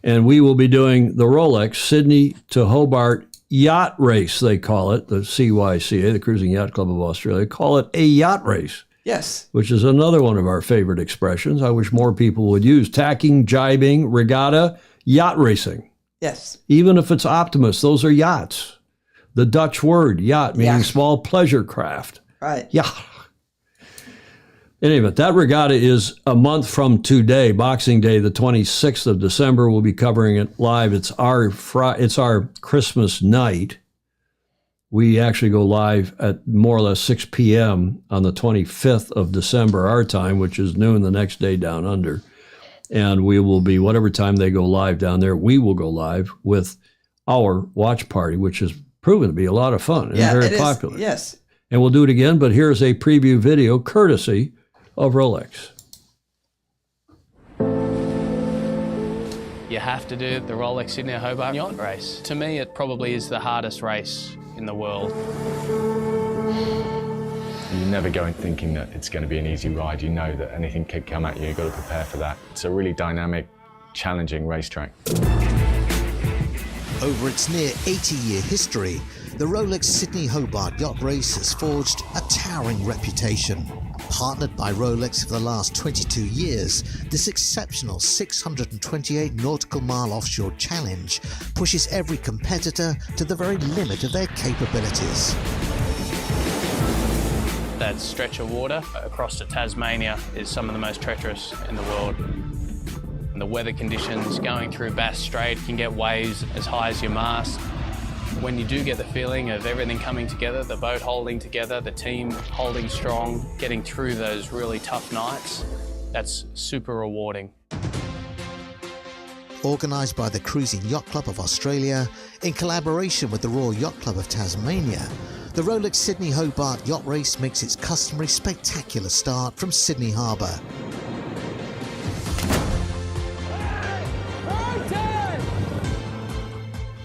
And we will be doing the Rolex Sydney to Hobart Yacht Race, they call it, the CYCA, the Cruising Yacht Club of Australia, call it a yacht race. Yes. Which is another one of our favorite expressions. I wish more people would use tacking, jibing, regatta, yacht racing. Yes. Even if it's Optimus, those are yachts. The Dutch word yacht meaning small pleasure craft. Right. Yacht. Anyway, that regatta is a month from today, Boxing Day, the 26th of December. We'll be covering it live. It's our Christmas night. We actually go live at more or less 6 p.m. on the 25th of December, our time, which is noon the next day down under. And we will be, whatever time they go live down there, we will go live with our watch party, which has proven to be a lot of fun and very popular. Yes. And we'll do it again, but here's a preview video courtesy of Rolex. You have to do the Rolex Sydney Hobart Yacht Race. To me, it probably is the hardest race in the world. You never go in thinking that it's going to be an easy ride. You know that anything could come at you. You've got to prepare for that. It's a really dynamic, challenging racetrack. Over its near 80-year history, the Rolex Sydney Hobart Yacht Race has forged a towering reputation. Partnered by Rolex for the last 22 years, this exceptional 628 nautical mile offshore challenge pushes every competitor to the very limit of their capabilities. That stretch of water across to Tasmania is some of the most treacherous in the world. And the weather conditions going through Bass Strait can get waves as high as your mast. When you do get the feeling of everything coming together, the boat holding together, the team holding strong, getting through those really tough nights, that's super rewarding. Organised by the Cruising Yacht Club of Australia, in collaboration with the Royal Yacht Club of Tasmania, the Rolex Sydney Hobart Yacht Race makes its customary spectacular start from Sydney Harbour.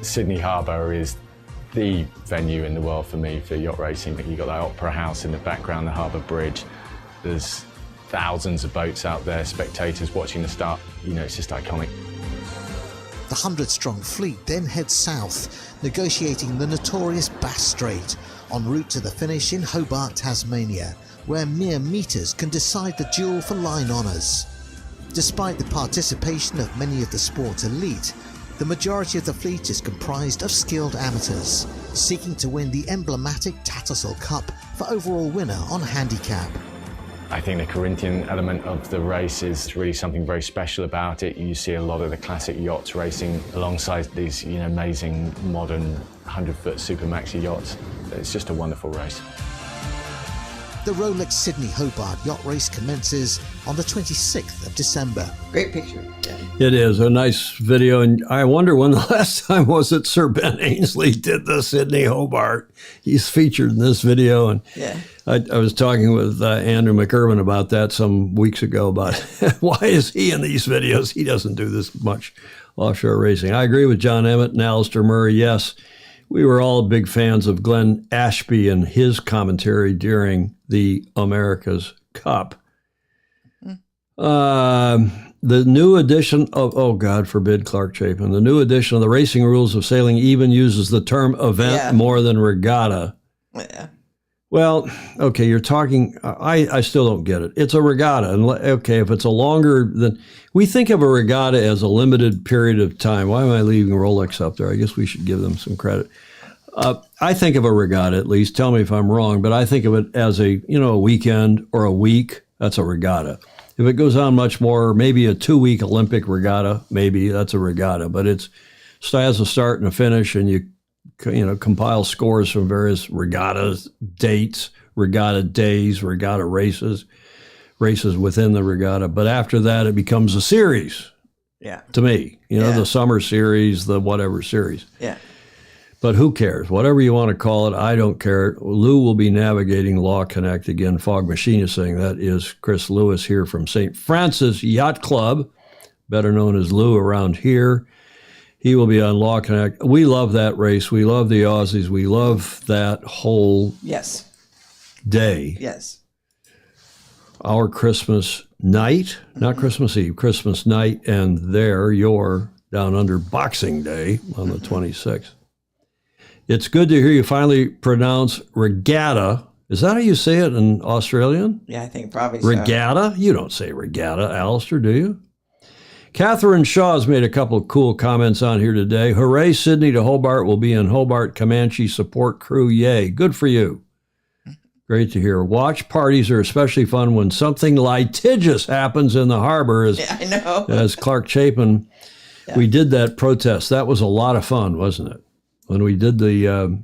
Sydney Harbour is the venue in the world for me for yacht racing. You've got that opera house in the background, the Harbour Bridge. There's thousands of boats out there, spectators watching the start. You know, it's just iconic. The 100-strong fleet then heads south, negotiating the notorious Bass Strait, en route to the finish in Hobart, Tasmania, where mere metres can decide the duel for line honours. Despite the participation of many of the sport's elite, the majority of the fleet is comprised of skilled amateurs, seeking to win the emblematic Tattersall Cup for overall winner on handicap. I think the Corinthian element of the race is really something very special about it. You see a lot of the classic yachts racing alongside these amazing modern 100-foot super maxi yachts. It's just a wonderful race. The Rolex Sydney Hobart Yacht Race commences on the 26th of December. Great picture. It is a nice video, and I wonder when the last time was that Sir Ben Ainslie did the Sydney Hobart. He's featured in this video, and I was talking with Andrew McIrvin about that some weeks ago, about why is he in these videos? He doesn't do this much offshore racing. I agree with John Emmett and Alistair Murray. Yes, we were all big fans of Glenn Ashby and his commentary during the America's Cup. The new edition of, oh God forbid, Clark Chapin, the new edition of the Racing Rules of Sailing even uses the term event more than regatta. Yeah. Well, okay, you're talking, I still don't get it. It's a regatta. And okay, if it's a longer than, we think of a regatta as a limited period of time. Why am I leaving Rolex up there? I guess we should give them some credit. I think of a regatta, at least, tell me if I'm wrong, but I think of it as a weekend or a week. That's a regatta. If it goes on much more, maybe a 2-week Olympic regatta, maybe that's a regatta, but it has a start and a finish, and you compile scores from various regatta dates, regatta days, regatta races. races within the regatta. But after that, it becomes a series. Yeah. To me, the summer series, the whatever series. Yeah. But who cares? Whatever you want to call it, I don't care. Lou will be navigating Law Connect again. Fog Machine is saying that is Chris Lewis here from St. Francis Yacht Club, better known as Lou around here. He will be on Law Connect. We love that race. We love the Aussies. We love that whole day. Yes. Our Christmas night, not Christmas Eve, Christmas night, and there you're down under Boxing Day on the 26th. It's good to hear you finally pronounce regatta. Is that how you say it in Australian? Yeah, I think probably so. Regatta? You don't say regatta, Alistair, do you? Catherine Shaw's made a couple of cool comments on here today. Hooray, Sydney to Hobart will be in Hobart Comanche support crew. Yay. Good for you. Great to hear. Watch parties are especially fun when something litigious happens in the harbor. I know. As Clark Chapin, we did that protest. That was a lot of fun, wasn't it? When we did the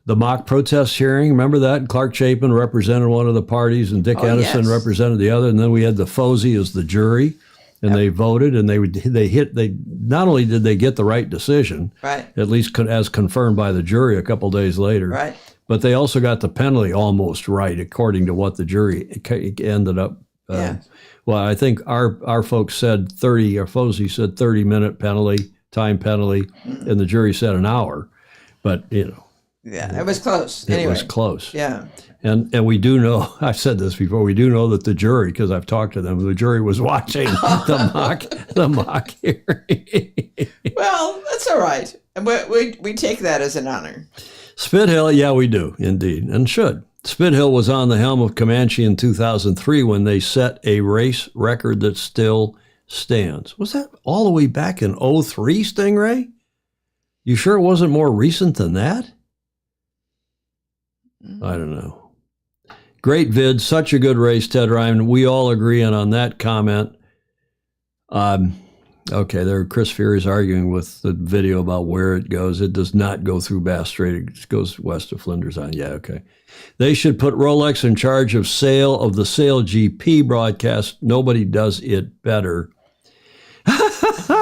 mock protest hearing, remember that? Clark Chapin represented one of the parties and Dick Edison represented the other. And then we had the Fozy as the jury. And they voted, and they not only did they get the right decision, at least as confirmed by the jury a couple days later, but they also got the penalty almost right according to what the jury ended up. Well, I think our folks said 30, or Fozy said 30-minute penalty, time penalty, and the jury said an hour. But yeah, it was close. It was close. Yeah. And we do know, I've said this before, we do know that the jury, because I've talked to them, the jury was watching the mock hearing. Well, that's all right. And we take that as an honor. Spithill, yeah, we do, indeed, and should. Spithill was on the helm of Comanche in 2003 when they set a race record that still stands. Was that all the way back in 03, Stingray? You sure it wasn't more recent than that? I don't know. Great vid, such a good race, Ted Ryman. We all agree on that comment. Okay, there Chris Fury's arguing with the video about where it goes. It does not go through Bass Strait. It goes west of Flinders Island. Yeah, okay. They should put Rolex in charge of the Sail GP broadcast. Nobody does it better.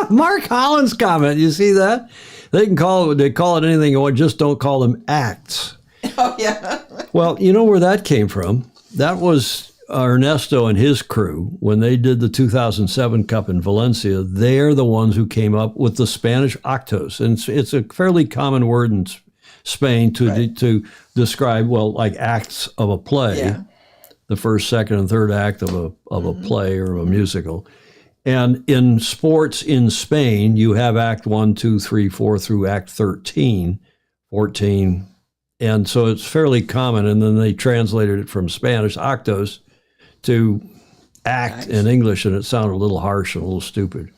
Mark Holland's comment. You see that? They call it anything you want, just don't call them acts. Oh, yeah. Well, you know where that came from? That was Ernesto and his crew when they did the 2007 Cup in Valencia. They're the ones who came up with the Spanish actos. And it's a fairly common word in Spain to describe, well, like acts of a play, the first, second, and third act of a play or a musical. And in sports in Spain, you have Act 1, 2, 3, 4 through Act 13, 14. And so it's fairly common. And then they translated it from Spanish, actos, to act in English. And it sounded a little harsh and a little stupid.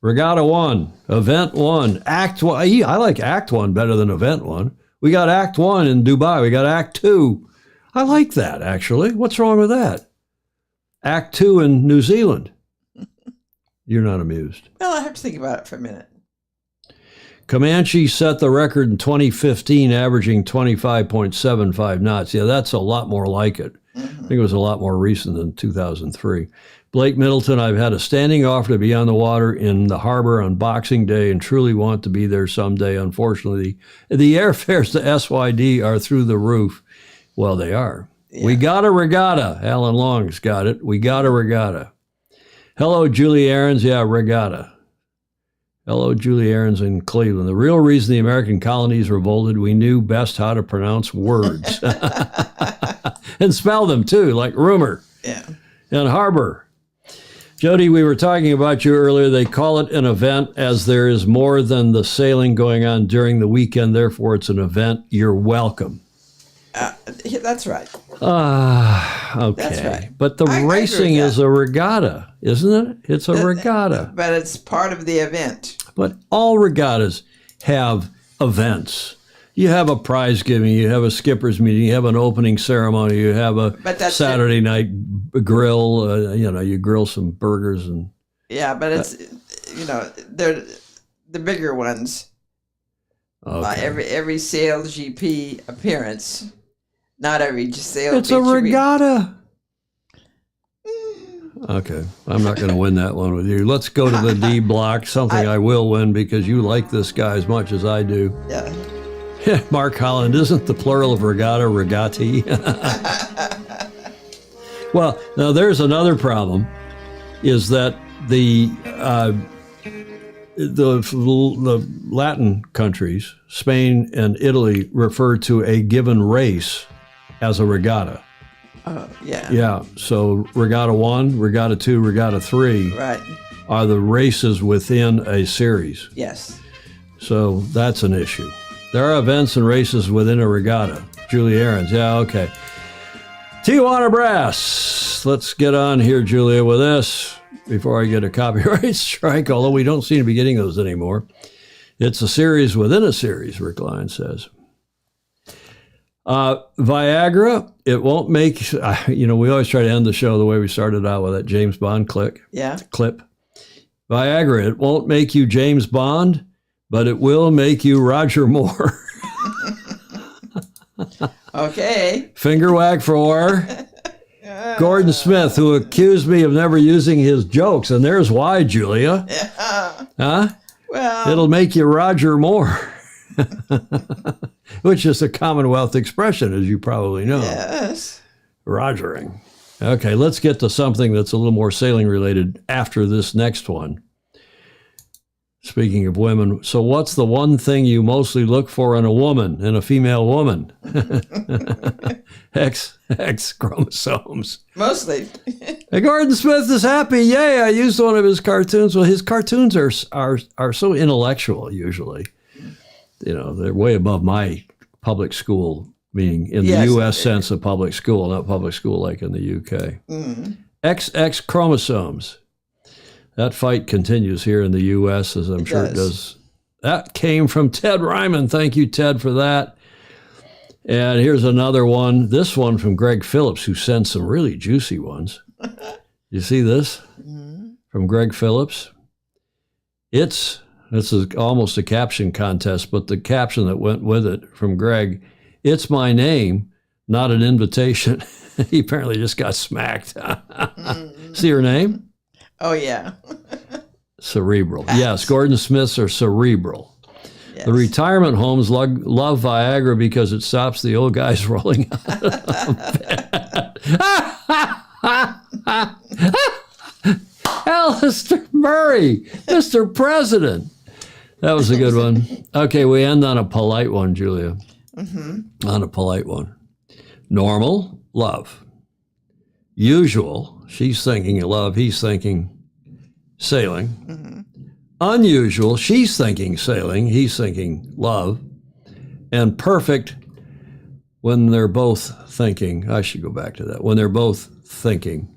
Regatta 1, Event 1, Act 1. I like Act 1 better than Event 1. We got Act 1 in Dubai. We got Act 2. I like that, actually. What's wrong with that? Act 2 in New Zealand. You're not amused. Well, I have to think about it for a minute. Comanche set the record in 2015, averaging 25.75 knots. Yeah, that's a lot more like it. I think it was a lot more recent than 2003. Blake Middleton, I've had a standing offer to be on the water in the harbor on Boxing Day and truly want to be there someday. Unfortunately, the airfares to SYD are through the roof. Well, they are. Yeah. We got a regatta. Alan Long's got it. We got a regatta. Hello, Julie Aarons. Yeah, regatta. Hello, Julie Aarons in Cleveland. The real reason the American colonies revolted, we knew best how to pronounce words. And spell them, too, like rumor. Yeah. And harbor. Jody, we were talking about you earlier. They call it an event as there is more than the sailing going on during the weekend. Therefore, it's an event. You're welcome. That's right. Okay. That's right. But the racing is a regatta, isn't it? It's a regatta. But it's part of the event. But all regattas have events. You have a prize giving, you have a skipper's meeting, you have an opening ceremony, you have a Saturday night grill, you grill some burgers. And yeah, but it's, they're the bigger ones. Okay. Every Sail GP appearance, not every Sail It's a regatta. Okay, I'm not going to win that one with you. Let's go to the D block, something I will win because you like this guy as much as I do. Yeah. Mark Holland, isn't the plural of regatta regati? Well, now there's another problem, is that the Latin countries, Spain and Italy, refer to a given race as a regatta. Yeah. Yeah, so regatta 1, regatta 2, regatta 3 Right. are the races within a series. Yes. So that's an issue. There are events and races within a regatta. Julie Ahrens, yeah, okay. Tijuana Brass. Let's get on here, Julia, with this before I get a copyright strike, although we don't seem to be getting those anymore. It's a series within a series, Rick Lyons says. Viagra, it won't make, we always try to end the show the way we started out with that James Bond clip. Viagra, it won't make you James Bond, but it will make you Roger Moore. Okay. Finger wag for Gordon Smith, who accused me of never using his jokes. And there's why, Julia. Yeah. Huh? Well. It'll make you Roger Moore. Which is a Commonwealth expression, as you probably know. Yes. Rogering. Okay, let's get to something that's a little more sailing related after this next one. Speaking of women, so what's the one thing you mostly look for in a woman, in a female woman? X chromosomes. Mostly. Hey, Gordon Smith is happy. Yay, I used one of his cartoons. Well, his cartoons are so intellectual usually. They're way above my public school, meaning in the U.S. sense of public school, not public school like in the U.K. Mm-hmm. XX chromosomes. That fight continues here in the U.S., as I'm sure it does. That came from Ted Ryman. Thank you, Ted, for that. And here's another one. This one from Greg Phillips, who sends some really juicy ones. You see this? Mm-hmm. From Greg Phillips. This is almost a caption contest, but the caption that went with it from Greg, it's my name, not an invitation. He apparently just got smacked. Mm-hmm. See her name? Oh, yeah. Cerebral. Yes, Gordon Smiths are cerebral. Yes. The retirement homes love Viagra because it stops the old guys rolling out of bed. Alistair Murray, Mr. President. That was a good one. Okay, we end on a polite one, Julia. Mm-hmm. On a polite one. Normal, love. Usual, she's thinking love, he's thinking sailing. Mm-hmm. Unusual, she's thinking sailing, he's thinking love. And perfect, when they're both thinking, I should go back to that, when they're both thinking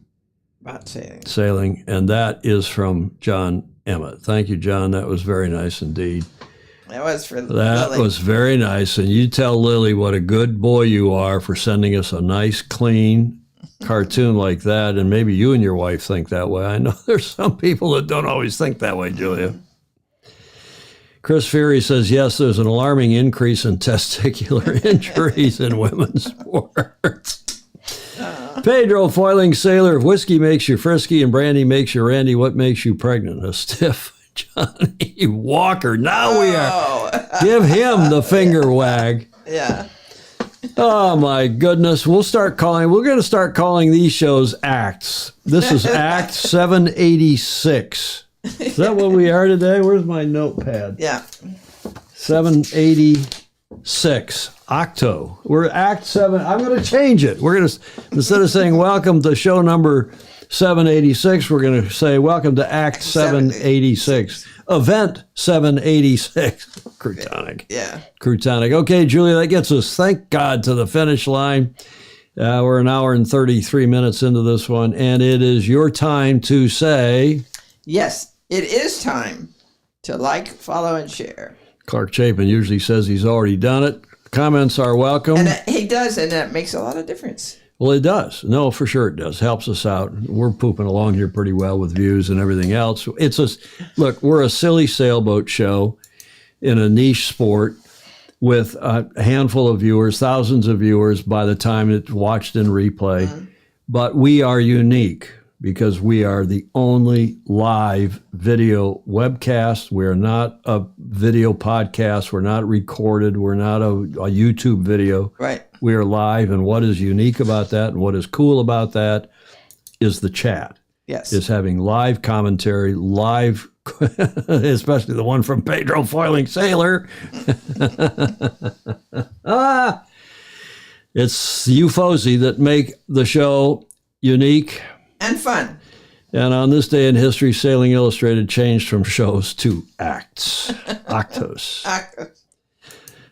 about sailing. And that is from John Emmett. Thank you, John. That was very nice indeed. That was for Lily. That was very nice. And you tell Lily what a good boy you are for sending us a nice, clean cartoon like that. And maybe you and your wife think that way. I know there's some people that don't always think that way, Julia. Chris Fury says, yes, there's an alarming increase in testicular injuries in women's sports. Pedro, foiling sailor, if whiskey makes you frisky and brandy makes you randy, what makes you pregnant? A stiff Johnny Walker. Now we are. Give him the finger wag. Yeah. Oh, my goodness. We're going to start calling these shows acts. This is Act 786. Is that what we are today? Where's my notepad? Yeah. 786. Octo. We're Act 7. I'm going to change it. We're going to, instead of saying welcome to show number 786, we're going to say welcome to Act 786. Event 786. Croutonic. Yeah. Croutonic. Okay, Julia, that gets us, thank God, to the finish line. We're an hour and 33 minutes into this one, and it is your time to say... Yes, it is time to like, follow, and share. Clark Chapin usually says he's already done it. Comments are welcome. And he does, and that makes a lot of difference. Well, it does. No, for sure it does. Helps us out. We're pooping along here pretty well with views and everything else. Look, we're a silly sailboat show in a niche sport with a handful of viewers, thousands of viewers by the time it's watched in replay. Mm-hmm. But we are unique. because we are the only live video webcast. We're not a video podcast. We're not recorded. We're not a YouTube video. Right. We are live, and what is unique about that and what is cool about that is the chat. Yes. Is having live commentary, live, especially the one from Pedro Foiling Sailor. It's you, Fozy, that make the show unique and fun. And on this day in history, Sailing Illustrated changed from shows to acts. Actos. Actos.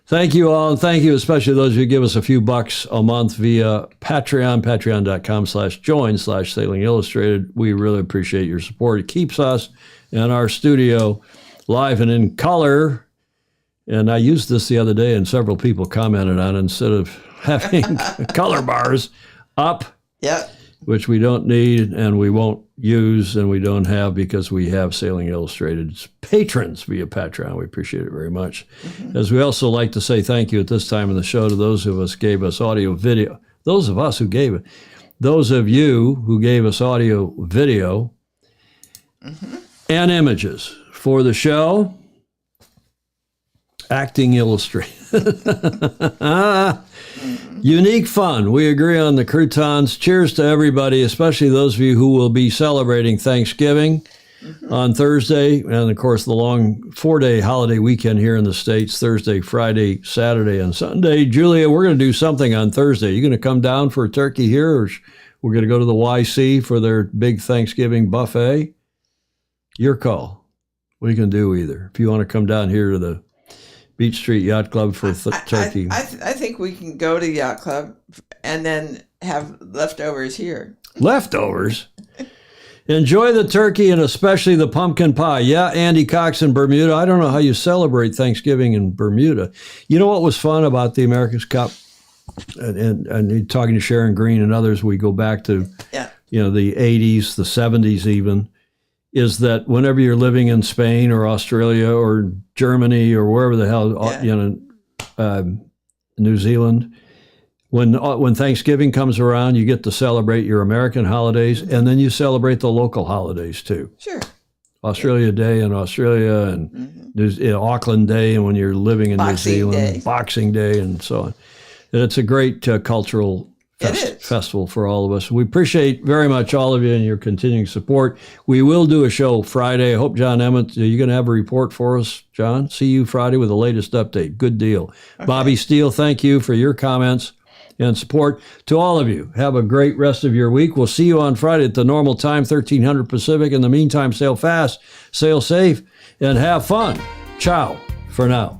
Thank you all, and thank you especially those of you who give us a few bucks a month via Patreon, patreon.com/join/Sailing Illustrated. We really appreciate your support. It keeps us in our studio live and in color. And I used this the other day, and several people commented on it. Instead of having color bars up, which we don't need and we won't use and we don't have because we have Sailing Illustrated's patrons via Patreon. We appreciate it very much. As we also like to say thank you at this time in the show to those of us gave us audio video. Those of us who gave it. Those of you who gave us audio video and images for the show. Acting Illustrated. Unique fun. We agree on the croutons. Cheers to everybody, especially those of you who will be celebrating Thanksgiving on Thursday. And, of course, the long 4-day holiday weekend here in the States, Thursday, Friday, Saturday, and Sunday. Julia, we're going to do something on Thursday. You going to come down for a turkey here, or we're going to go to the YC for their big Thanksgiving buffet? Your call. We can do either. If you want to come down here to the Beach Street Yacht Club for turkey. I think we can go to the Yacht Club and then have leftovers here. Leftovers? Enjoy the turkey and especially the pumpkin pie. Yeah, Andy Cox in Bermuda. I don't know how you celebrate Thanksgiving in Bermuda. You know what was fun about the America's Cup? And talking to Sharon Green and others, we go back to the 80s, the 70s even, is that whenever you're living in Spain or Australia or Germany or wherever the hell, New Zealand, when Thanksgiving comes around, you get to celebrate your American holidays, and then you celebrate the local holidays too. Sure. Australia Day in Australia, and Auckland Day, and when you're living in New Zealand, Boxing Day, and so on. And it's a great cultural festival for all of us. We appreciate very much all of you and your continuing support. We will do a show Friday. I hope John Emmett, are you going to have a report for us, John? See you Friday with the latest update. Good deal. Okay. Bobby Steele, thank you for your comments and support. To all of you, have a great rest of your week. We'll see you on Friday at the normal time, 1300 Pacific. In the meantime, sail fast, sail safe, and have fun. Ciao for now.